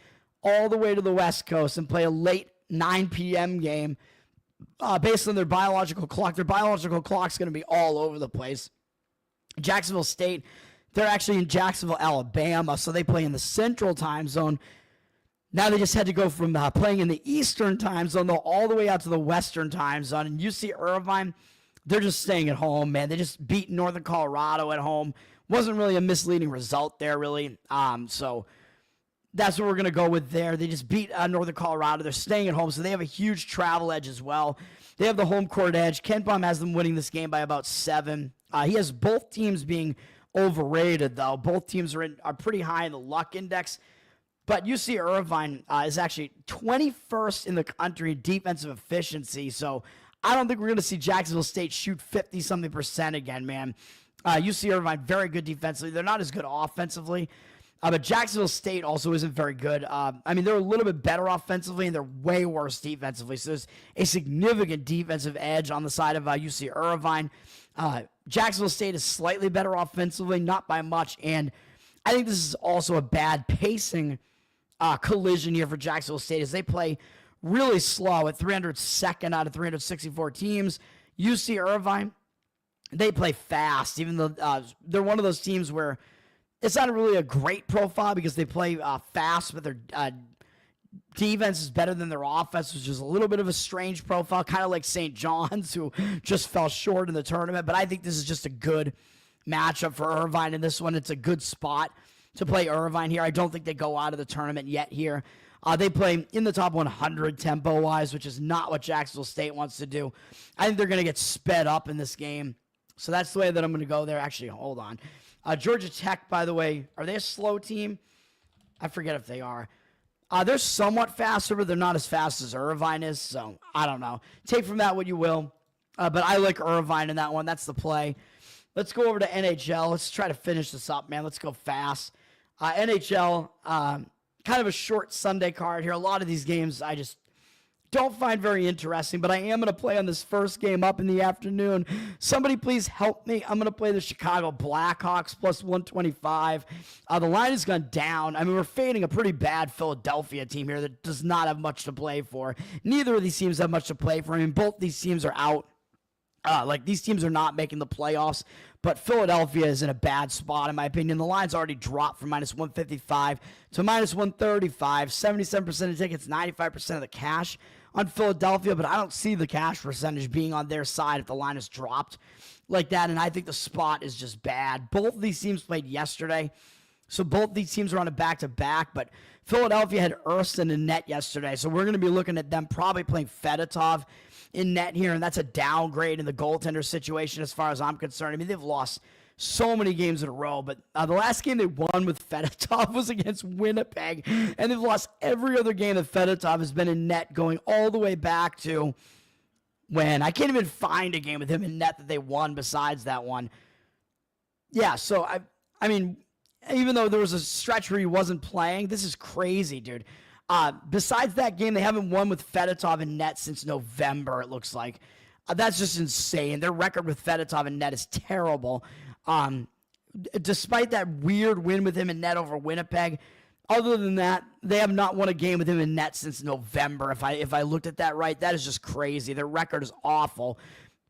all the way to the West Coast and play a late 9 p.m. game based on their biological clock. Their biological clock's going to be all over the place. Jacksonville State, they're actually in Jacksonville, Alabama, so they play in the Central Time Zone. Now they just had to go from playing in the Eastern Time Zone though, all the way out to the Western Time Zone. And UC Irvine, they're just staying at home, man. They just beat Northern Colorado at home. Wasn't really a misleading result there, really. So that's what we're going to go with there. They just beat Northern Colorado. They're staying at home, so they have a huge travel edge as well. They have the home court edge. Ken Pom has them winning this game by about 7. He has both teams being overrated, though. Both teams are pretty high in the luck index. But UC Irvine is actually 21st in the country in defensive efficiency. So I don't think we're going to see Jacksonville State shoot 50-something% again, man. UC Irvine, very good defensively. They're not as good offensively. But Jacksonville State also isn't very good. I mean, they're a little bit better offensively, and they're way worse defensively. So there's a significant defensive edge on the side of UC Irvine. Jacksonville State is slightly better offensively, not by much. And I think this is also a bad pacing collision here for Jacksonville State as they play really slow at 302nd out of 364 teams. UC Irvine, they play fast, even though they're one of those teams where it's not really a great profile because they play fast, but their defense is better than their offense, which is a little bit of a strange profile, kind of like St. John's, who just fell short in the tournament. But I think this is just a good matchup for Irvine in this one. It's a good spot to play Irvine here. I don't think they go out of the tournament yet here. They play in the top 100 tempo-wise, which is not what Jacksonville State wants to do. I think they're going to get sped up in this game. So that's the way that I'm going to go there. Actually, hold on. Georgia Tech, by the way, are they a slow team? I forget if they are. They're somewhat faster, but they're not as fast as Irvine is, so I don't know. Take from that what you will. But I like Irvine in that one. That's the play. Let's go over to NHL. Let's try to finish this up, man. Let's go fast. NHL, kind of a short Sunday card here. A lot of these games I just don't find very interesting, but I am going to play on this first game up in the afternoon. Somebody please help me. I'm going to play the Chicago Blackhawks plus 125. The line has gone down. I mean, we're fading a pretty bad Philadelphia team here that does not have much to play for. Neither of these teams have much to play for. I mean, both these teams are out. These teams are not making the playoffs, but Philadelphia is in a bad spot, in my opinion. The line's already dropped from minus 155 to minus 135. 77% of tickets, 95% of the cash on Philadelphia, but I don't see the cash percentage being on their side if the line is dropped like that, and I think the spot is just bad. Both of these teams played yesterday, so both these teams are on a back-to-back, but Philadelphia had Erston in net yesterday, so we're going to be looking at them probably playing Fedotov in net here, and that's a downgrade in the goaltender situation as far as I'm concerned. I mean, they've lost so many games in a row, but the last game they won with Fedotov was against Winnipeg, and they've lost every other game that Fedotov has been in net going all the way back to when I can't even find a game with him in net that they won besides that one. Yeah, so I mean, even though there was a stretch where he wasn't playing, this is crazy, dude. Besides that game, they haven't won with Fedotov in net since November, it looks like. That's just insane. Their record with Fedotov in net is terrible. Despite that weird win with him in net over Winnipeg, other than that, they have not won a game with him in net since November. If I looked at that right, that is just crazy. Their record is awful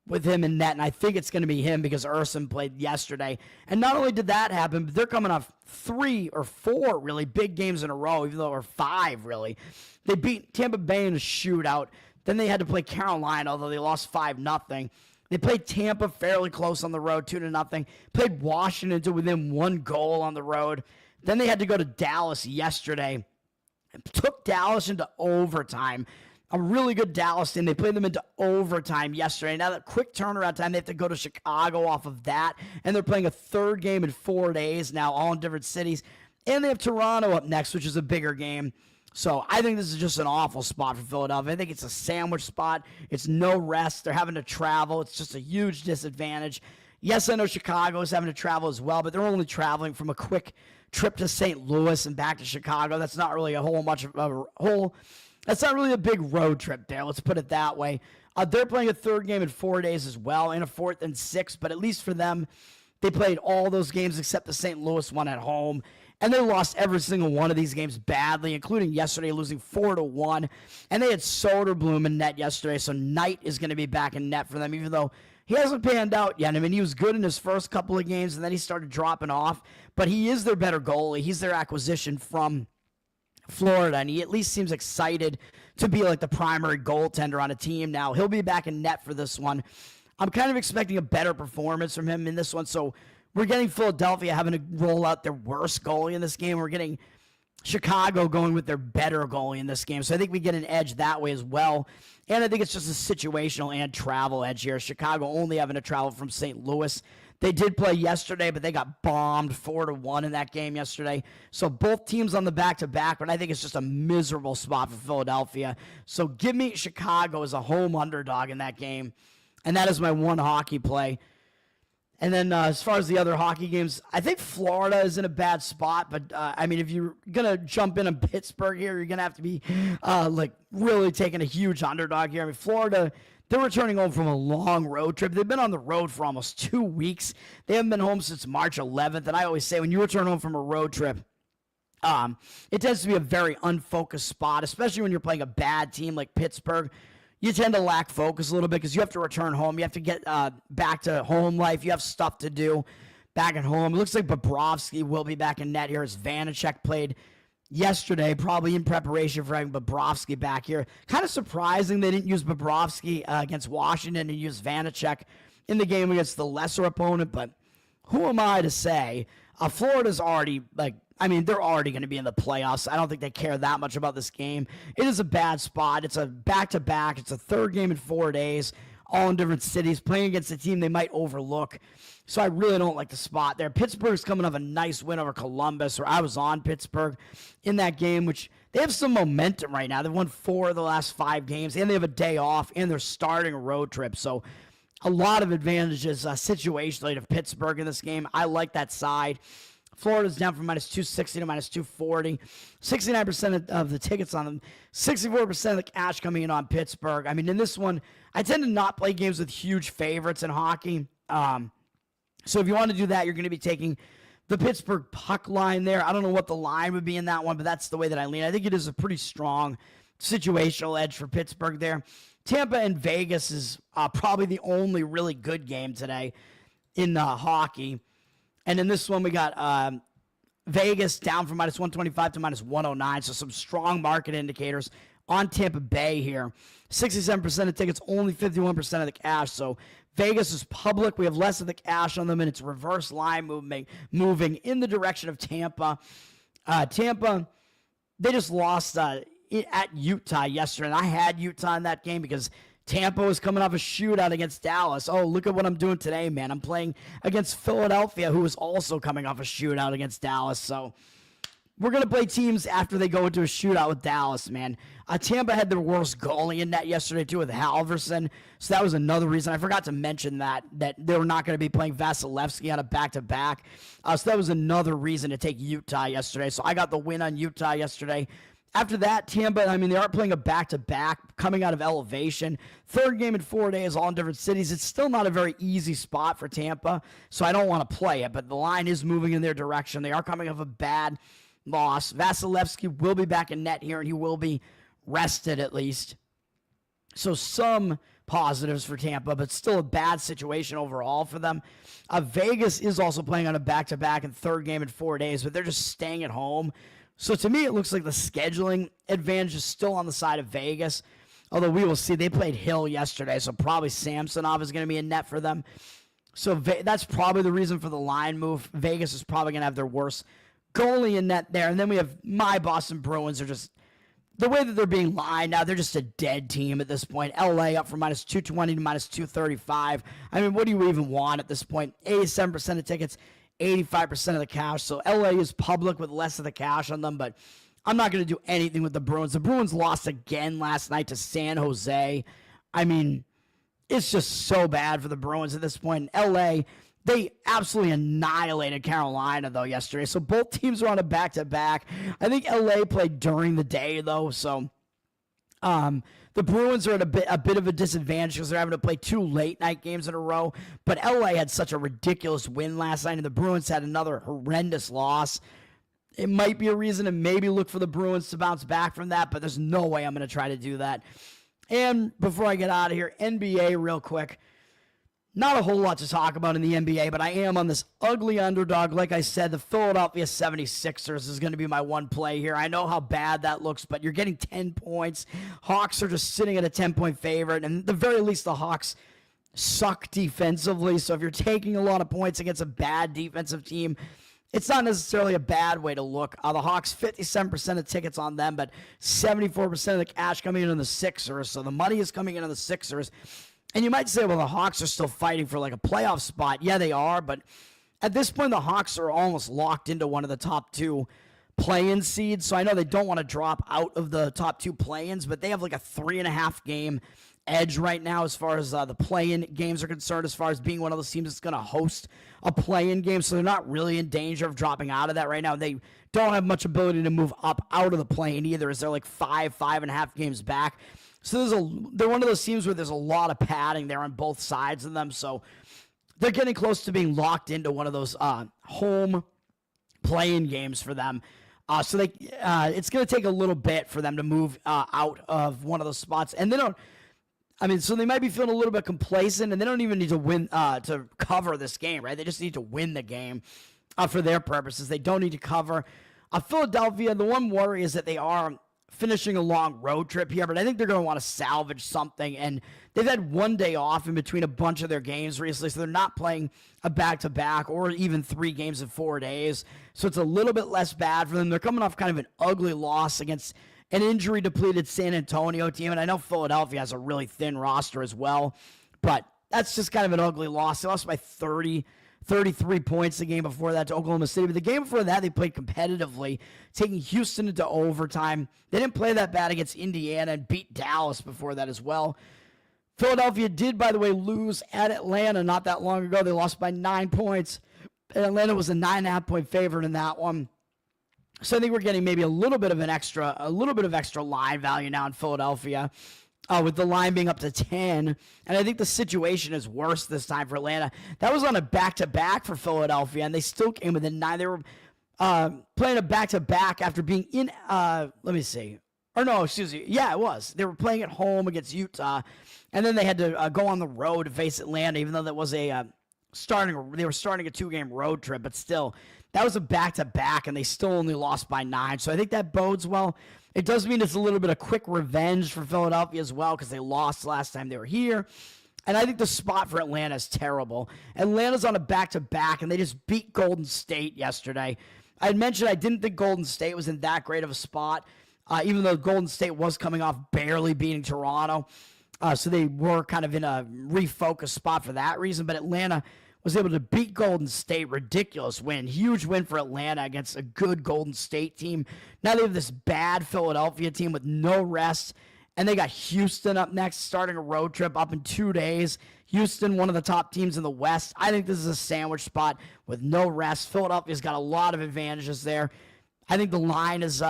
with him in net, and I think it's going to be him because Urson played yesterday. And not only did that happen, but they're coming off 3 or 4 really big games in a row, even though or 5 really. They beat Tampa Bay in a shootout. Then they had to play Carolina, although they lost 5-0. They played Tampa fairly close on the road, 2-0. Played Washington to within 1 goal on the road. Then they had to go to Dallas yesterday. Took Dallas into overtime. A really good Dallas team. They played them into overtime yesterday. Now that quick turnaround time, they have to go to Chicago off of that. And they're playing a third game in 4 days now, all in different cities. And they have Toronto up next, which is a bigger game. So I think this is just an awful spot for Philadelphia. I think it's a sandwich spot. It's no rest. They're having to travel. It's just a huge disadvantage. Yes, I know Chicago is having to travel as well, but they're only traveling from a quick trip to St. Louis and back to Chicago. That's not really that's not really a big road trip there. Let's put it that way. They're playing a third game in 4 days as well, and a fourth and 6, but at least for them, they played all those games except the St. Louis one at home. And they lost every single one of these games badly, including yesterday losing 4-1. And they had Soderblom in net yesterday, so Knight is going to be back in net for them, even though he hasn't panned out yet. I mean, he was good in his first couple of games, and then he started dropping off. But he is their better goalie. He's their acquisition from Florida, and he at least seems excited to be like the primary goaltender on a team now. He'll be back in net for this one. I'm kind of expecting a better performance from him in this one, so we're getting Philadelphia having to roll out their worst goalie in this game. We're getting Chicago going with their better goalie in this game. So I think we get an edge that way as well. And I think it's just a situational and travel edge here. Chicago only having to travel from St. Louis. They did play yesterday, but they got bombed 4-1 in that game yesterday. So both teams on the back-to-back, but I think it's just a miserable spot for Philadelphia. So give me Chicago as a home underdog in that game. And that is my one hockey play. And then as far as the other hockey games, I think Florida is in a bad spot. But, I mean, if you're going to jump in on Pittsburgh here, you're going to have to be, really taking a huge underdog here. I mean, Florida, they're returning home from a long road trip. They've been on the road for almost 2 weeks. They haven't been home since March 11th. And I always say when you return home from a road trip, it tends to be a very unfocused spot, especially when you're playing a bad team like Pittsburgh. You tend to lack focus a little bit because you have to return home. You have to get back to home life. You have stuff to do back at home. It looks like Bobrovsky will be back in net here as Vanacek played yesterday, probably in preparation for having Bobrovsky back here. Kind of surprising they didn't use Bobrovsky against Washington and use Vanacek in the game against the lesser opponent, but who am I to say? Florida's already, they're already going to be in the playoffs. I don't think they care that much about this game. It is a bad spot. It's a back-to-back. It's a third game in 4 days, all in different cities, playing against a team they might overlook. So I really don't like the spot there. Pittsburgh's coming off a nice win over Columbus, or I was on Pittsburgh in that game, which they have some momentum right now. They've won 4 of the last 5 games, and they have a day off, and they're starting a road trip. So a lot of advantages situationally to Pittsburgh in this game. I like that side. Florida's down from minus 260 to minus 240. 69% of the tickets on them. 64% of the cash coming in on Pittsburgh. I mean, in this one, I tend to not play games with huge favorites in hockey. So if you want to do that, you're going to be taking the Pittsburgh puck line there. I don't know what the line would be in that one, but that's the way that I lean. I think it is a pretty strong situational edge for Pittsburgh there. Tampa and Vegas is probably the only really good game today in hockey. And in this one, we got Vegas down from minus 125 to minus 109. So some strong market indicators on Tampa Bay here. 67% of tickets, only 51% of the cash. So Vegas is public. We have less of the cash on them, and it's reverse line moving in the direction of Tampa. Tampa, they just lost at Utah yesterday, and I had Utah in that game because Tampa was coming off a shootout against Dallas. Oh, look at what I'm doing today, man. I'm playing against Philadelphia, who is also coming off a shootout against Dallas. So we're going to play teams after they go into a shootout with Dallas, man. Tampa had their worst goalie in net yesterday, too, with Halverson. So that was another reason. I forgot to mention that they were not going to be playing Vasilevsky on a back-to-back. So that was another reason to take Utah yesterday. So I got the win on Utah yesterday. After that, Tampa, they are playing a back-to-back coming out of elevation. Third game in 4 days, all in different cities. It's still not a very easy spot for Tampa, so I don't want to play it, but the line is moving in their direction. They are coming off a bad loss. Vasilevsky will be back in net here, and he will be rested at least. So some positives for Tampa, but still a bad situation overall for them. Vegas is also playing on a back-to-back and third game in 4 days, but they're just staying at home. So to me, it looks like the scheduling advantage is still on the side of Vegas. Although we will see. They played Hill yesterday, so probably Samsonov is going to be in net for them. So that's probably the reason for the line move. Vegas is probably going to have their worst goalie in net there. And then we have my Boston Bruins are just, the way that they're being lined now, they're just a dead team at this point. LA up from minus 220 to minus 235. What do you even want at this point? 87% of tickets, 85% of the cash. So LA is public with less of the cash on them, but I'm not going to do anything with the Bruins. The Bruins lost again last night to San Jose. It's just so bad for the Bruins at this point. In LA, they absolutely annihilated Carolina, though, yesterday. So both teams are on a back-to-back. I think LA played during the day, though, so the Bruins are at a bit of a disadvantage because they're having to play 2 late-night games in a row. But LA had such a ridiculous win last night, and the Bruins had another horrendous loss. It might be a reason to maybe look for the Bruins to bounce back from that, but there's no way I'm going to try to do that. And before I get out of here, NBA real quick. Not a whole lot to talk about in the NBA, but I am on this ugly underdog. Like I said, the Philadelphia 76ers is going to be my one play here. I know how bad that looks, but you're getting 10 points. Hawks are just sitting at a 10-point favorite, and at the very least, the Hawks suck defensively. So if you're taking a lot of points against a bad defensive team, it's not necessarily a bad way to look. The Hawks, 57% of tickets on them, but 74% of the cash coming in on the Sixers. So the money is coming in on the Sixers. And you might say, well, the Hawks are still fighting for like a playoff spot. Yeah, they are, but at this point, the Hawks are almost locked into one of the top two play-in seeds. So I know they don't want to drop out of the top two play-ins, but they have like a 3.5 game edge right now as far as the play-in games are concerned, as far as being one of those teams that's going to host a play-in game. So they're not really in danger of dropping out of that right now. They don't have much ability to move up out of the play-in either, as they're like 5.5 games back. So they're one of those teams where there's a lot of padding there on both sides of them. So they're getting close to being locked into one of those home play-in games for them. So it's going to take a little bit for them to move out of one of those spots. And so they might be feeling a little bit complacent, and they don't even need to win to cover this game, right? They just need to win the game for their purposes. They don't need to cover. Philadelphia, the one worry is that they are finishing a long road trip here, but I think they're going to want to salvage something, and they've had one day off in between a bunch of their games recently, so they're not playing a back-to-back or even 3 games in 4 days, so it's a little bit less bad for them. They're coming off kind of an ugly loss against an injury-depleted San Antonio team, and I know Philadelphia has a really thin roster as well, but that's just kind of an ugly loss. They lost by 33 points the game before that to Oklahoma City. But the game before that, they played competitively, taking Houston into overtime. They didn't play that bad against Indiana and beat Dallas before that as well. Philadelphia did, by the way, lose at Atlanta not that long ago. They lost by 9 points. And Atlanta was a 9.5-point favorite in that one. So I think we're getting maybe a little bit of extra line value now in Philadelphia. With the line being up to 10. And I think the situation is worse this time for Atlanta. That was on a back-to-back for Philadelphia, and they still came within 9. They were playing a back-to-back after being in, let me see. Or no, excuse me. Yeah, it was. They were playing at home against Utah, and then they had to go on the road to face Atlanta, even though that was they were starting a 2-game road trip, but still, that was a back-to-back, and they still only lost by 9. So I think that bodes well. It does mean it's a little bit of quick revenge for Philadelphia as well, because they lost last time they were here. And I think the spot for Atlanta is terrible. Atlanta's on a back-to-back, and they just beat Golden State yesterday. I had mentioned I didn't think Golden State was in that great of a spot, even though Golden State was coming off barely beating Toronto. So they were kind of in a refocused spot for that reason. But Atlanta was able to beat Golden State. Ridiculous win. Huge win for Atlanta against a good Golden State team. Now they have this bad Philadelphia team with no rest, and they got Houston up next, starting a road trip up in 2 days. Houston, one of the top teams in the West. I think this is a sandwich spot with no rest. Philadelphia's got a lot of advantages there. I think the line is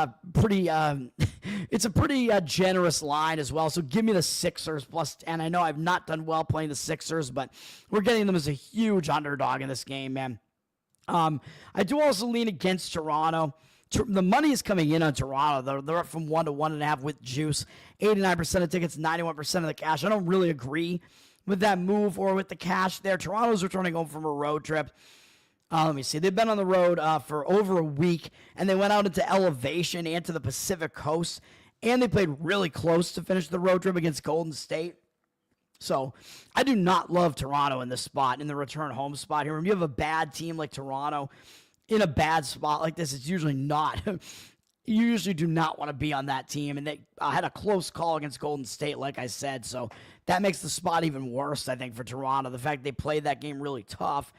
it's a pretty generous line as well. So give me the Sixers plus 10. I know I've not done well playing the Sixers, but we're getting them as a huge underdog in this game, man. I do also lean against Toronto. The money is coming in on Toronto. They're up from 1 to 1.5 with juice. 89% of tickets, 91% of the cash. I don't really agree with that move or with the cash there. Toronto's returning home from a road trip. Let me see. They've been on the road for over a week, and they went out into Elevation and to the Pacific Coast, and they played really close to finish the road trip against Golden State. So I do not love Toronto in this spot, in the return home spot here. When you have a bad team like Toronto in a bad spot like this, it's usually not. You usually do not want to be on that team, and they had a close call against Golden State, like I said, so that makes the spot even worse, I think, for Toronto. The fact they played that game really tough.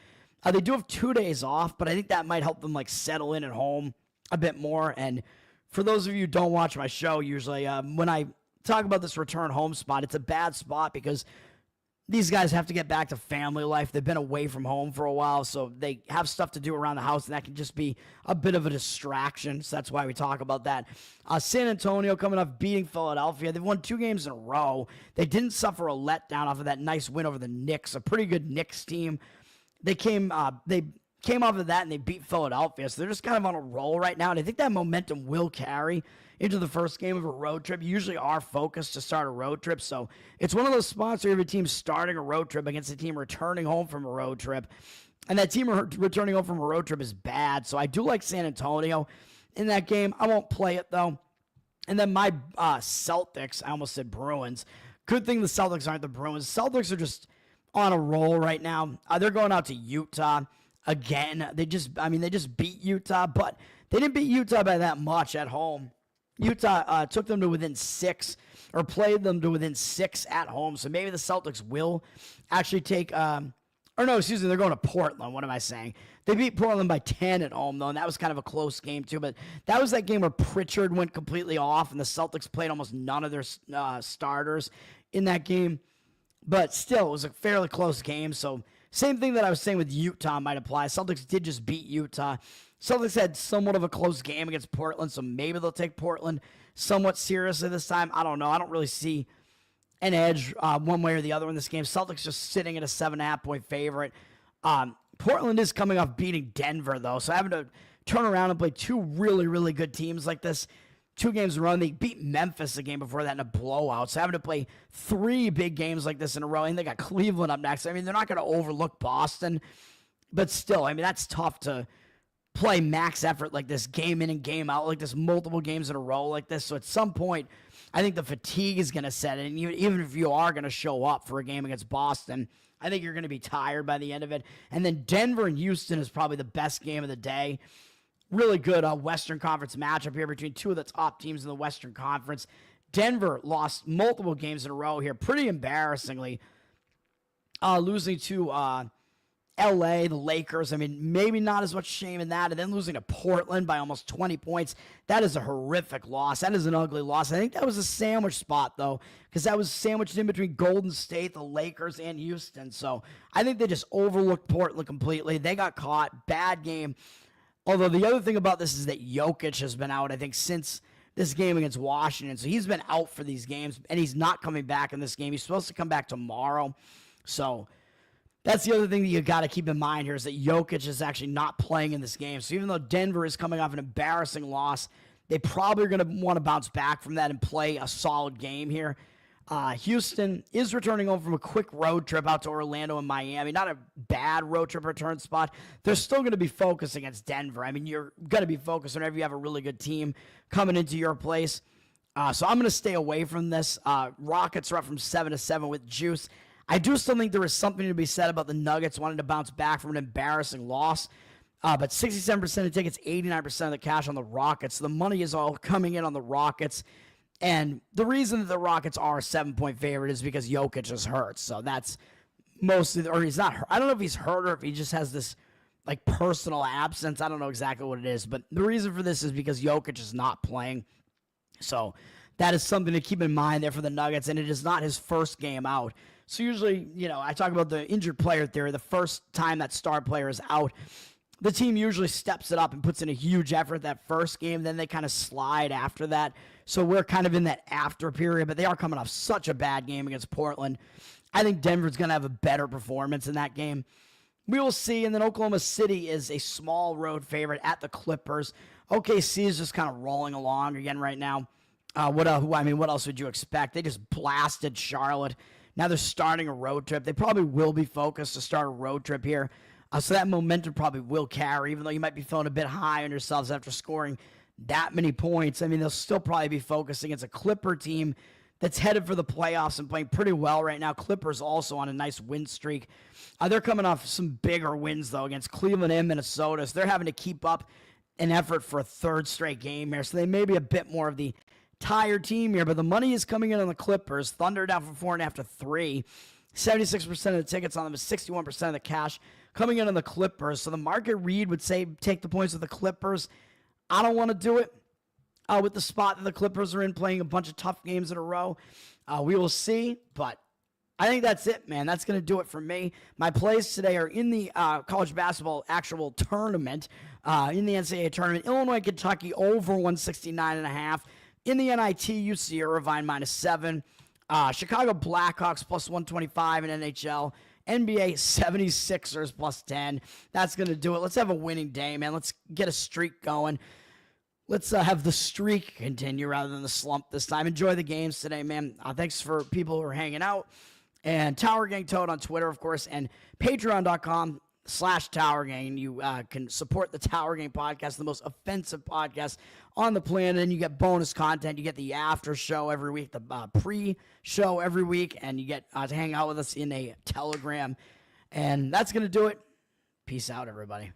They do have 2 days off, but I think that might help them settle in at home a bit more. And for those of you who don't watch my show, usually when I talk about this return home spot, it's a bad spot because these guys have to get back to family life. They've been away from home for a while, so they have stuff to do around the house, and that can just be a bit of a distraction. So that's why we talk about that. San Antonio coming off beating Philadelphia. They've won 2 games in a row. They didn't suffer a letdown off of that nice win over the Knicks, a pretty good Knicks team. They came off of that, and they beat Philadelphia, so they're just kind of on a roll right now, and I think that momentum will carry into the first game of a road trip. You usually are focused to start a road trip, so it's one of those spots where you have a team starting a road trip against a team returning home from a road trip, and that team returning home from a road trip is bad, so I do like San Antonio in that game. I won't play it, though. And then my Celtics, I almost said Bruins. Good thing the Celtics aren't the Bruins. Celtics are just on a roll right now. They're going out to Utah again. They just beat Utah, but they didn't beat Utah by that much at home. Utah took them to within 6, or played them to within 6 at home. So maybe the Celtics will actually take, they're going to Portland. What am I saying? They beat Portland by 10 at home, though, and that was kind of a close game, too. But that was that game where Pritchard went completely off, and the Celtics played almost none of their starters in that game. But still, it was a fairly close game. So same thing that I was saying with Utah might apply. Celtics did just beat Utah. Celtics had somewhat of a close game against Portland, so maybe they'll take Portland somewhat seriously this time. I don't know. I don't really see an edge one way or the other in this game. Celtics just sitting at a 7.5-point favorite. Portland is coming off beating Denver, though, so having to turn around and play two really, really good teams like this, 2 games in a row. They beat Memphis a game before that in a blowout, so having to play 3 big games like this in a row, and they got Cleveland up next. I mean, they're not going to overlook Boston, but still, I mean, that's tough to play max effort like this, game in and game out like this, multiple games in a row like this. So at some point, I think the fatigue is going to set in. Even if you are going to show up for a game against Boston, I think you're going to be tired by the end of it. And then Denver and Houston is probably the best game of the day. Really good Western Conference matchup here between 2 of the top teams in the Western Conference. Denver lost multiple games in a row here, pretty embarrassingly, losing to LA, the Lakers. I mean, maybe not as much shame in that. And then losing to Portland by almost 20 points. That is a horrific loss. That is an ugly loss. I think that was a sandwich spot, though, because that was sandwiched in between Golden State, the Lakers, and Houston. So I think they just overlooked Portland completely. They got caught. Bad game. Although the other thing about this is that Jokic has been out, I think, since this game against Washington. So he's been out for these games, and he's not coming back in this game. He's supposed to come back tomorrow. So that's the other thing that you got to keep in mind here, is that Jokic is actually not playing in this game. So even though Denver is coming off an embarrassing loss, they probably are going to want to bounce back from that and play a solid game here. Houston is returning home from a quick road trip out to Orlando and Miami. Not a bad road trip return spot. They're still going to be focused against Denver. I mean, you're going to be focused whenever you have a really good team coming into your place. So I'm going to stay away from this. Rockets are up from 7-7 with juice. I do still think there is something to be said about the Nuggets wanting to bounce back from an embarrassing loss. But 67% of tickets, 89% of the cash on the Rockets. The money is all coming in on the Rockets. And the reason that the Rockets are a 7-point favorite is because Jokic is hurt. So that's mostly, or he's not hurt. I don't know if he's hurt or if he just has this like personal absence. I don't know exactly what it is. But the reason for this is because Jokic is not playing. So that is something to keep in mind there for the Nuggets. And it is not his first game out. So usually, I talk about the injured player theory. The first time that star player is out, the team usually steps it up and puts in a huge effort that first game. Then they kind of slide after that. So we're kind of in that after period, but they are coming off such a bad game against Portland. I think Denver's going to have a better performance in that game. We will see. And then Oklahoma City is a small road favorite at the Clippers. OKC is just kind of rolling along again right now. What else would you expect? They just blasted Charlotte. Now they're starting a road trip. They probably will be focused to start a road trip here. So that momentum probably will carry, even though you might be feeling a bit high on yourselves after scoring that many points. I mean, they'll still probably be focusing. It's a Clipper team that's headed for the playoffs and playing pretty well right now. Clippers also on a nice win streak. They're coming off some bigger wins, though, against Cleveland and Minnesota. So they're having to keep up an effort for a 3rd straight game here. So they may be a bit more of the tired team here, but the money is coming in on the Clippers. Thunder down from 4.5 to 3. 76% of the tickets on them, 61% of the cash coming in on the Clippers. So the market read would say take the points with the Clippers. I don't want to do it with the spot that the Clippers are in, playing a bunch of tough games in a row. We will see, but I think that's it, man. That's going to do it for me. My plays today are in the college basketball actual tournament, in the NCAA tournament. Illinois, Kentucky over 169.5. In the NIT, you see Irvine -7. Chicago Blackhawks plus 125 in NHL. NBA 76ers plus 10. That's going to do it. Let's have a winning day, man. Let's get a streak going. Let's have the streak continue rather than the slump this time. Enjoy the games today, man. Thanks for people who are hanging out. And Tower Gang Toad on Twitter, of course, and patreon.com/Tower Gang. You can support the Tower Gang podcast, the most offensive podcast on the planet. And you get bonus content. You get the after show every week, the pre-show every week, and you get to hang out with us in a Telegram. And that's going to do it. Peace out, everybody.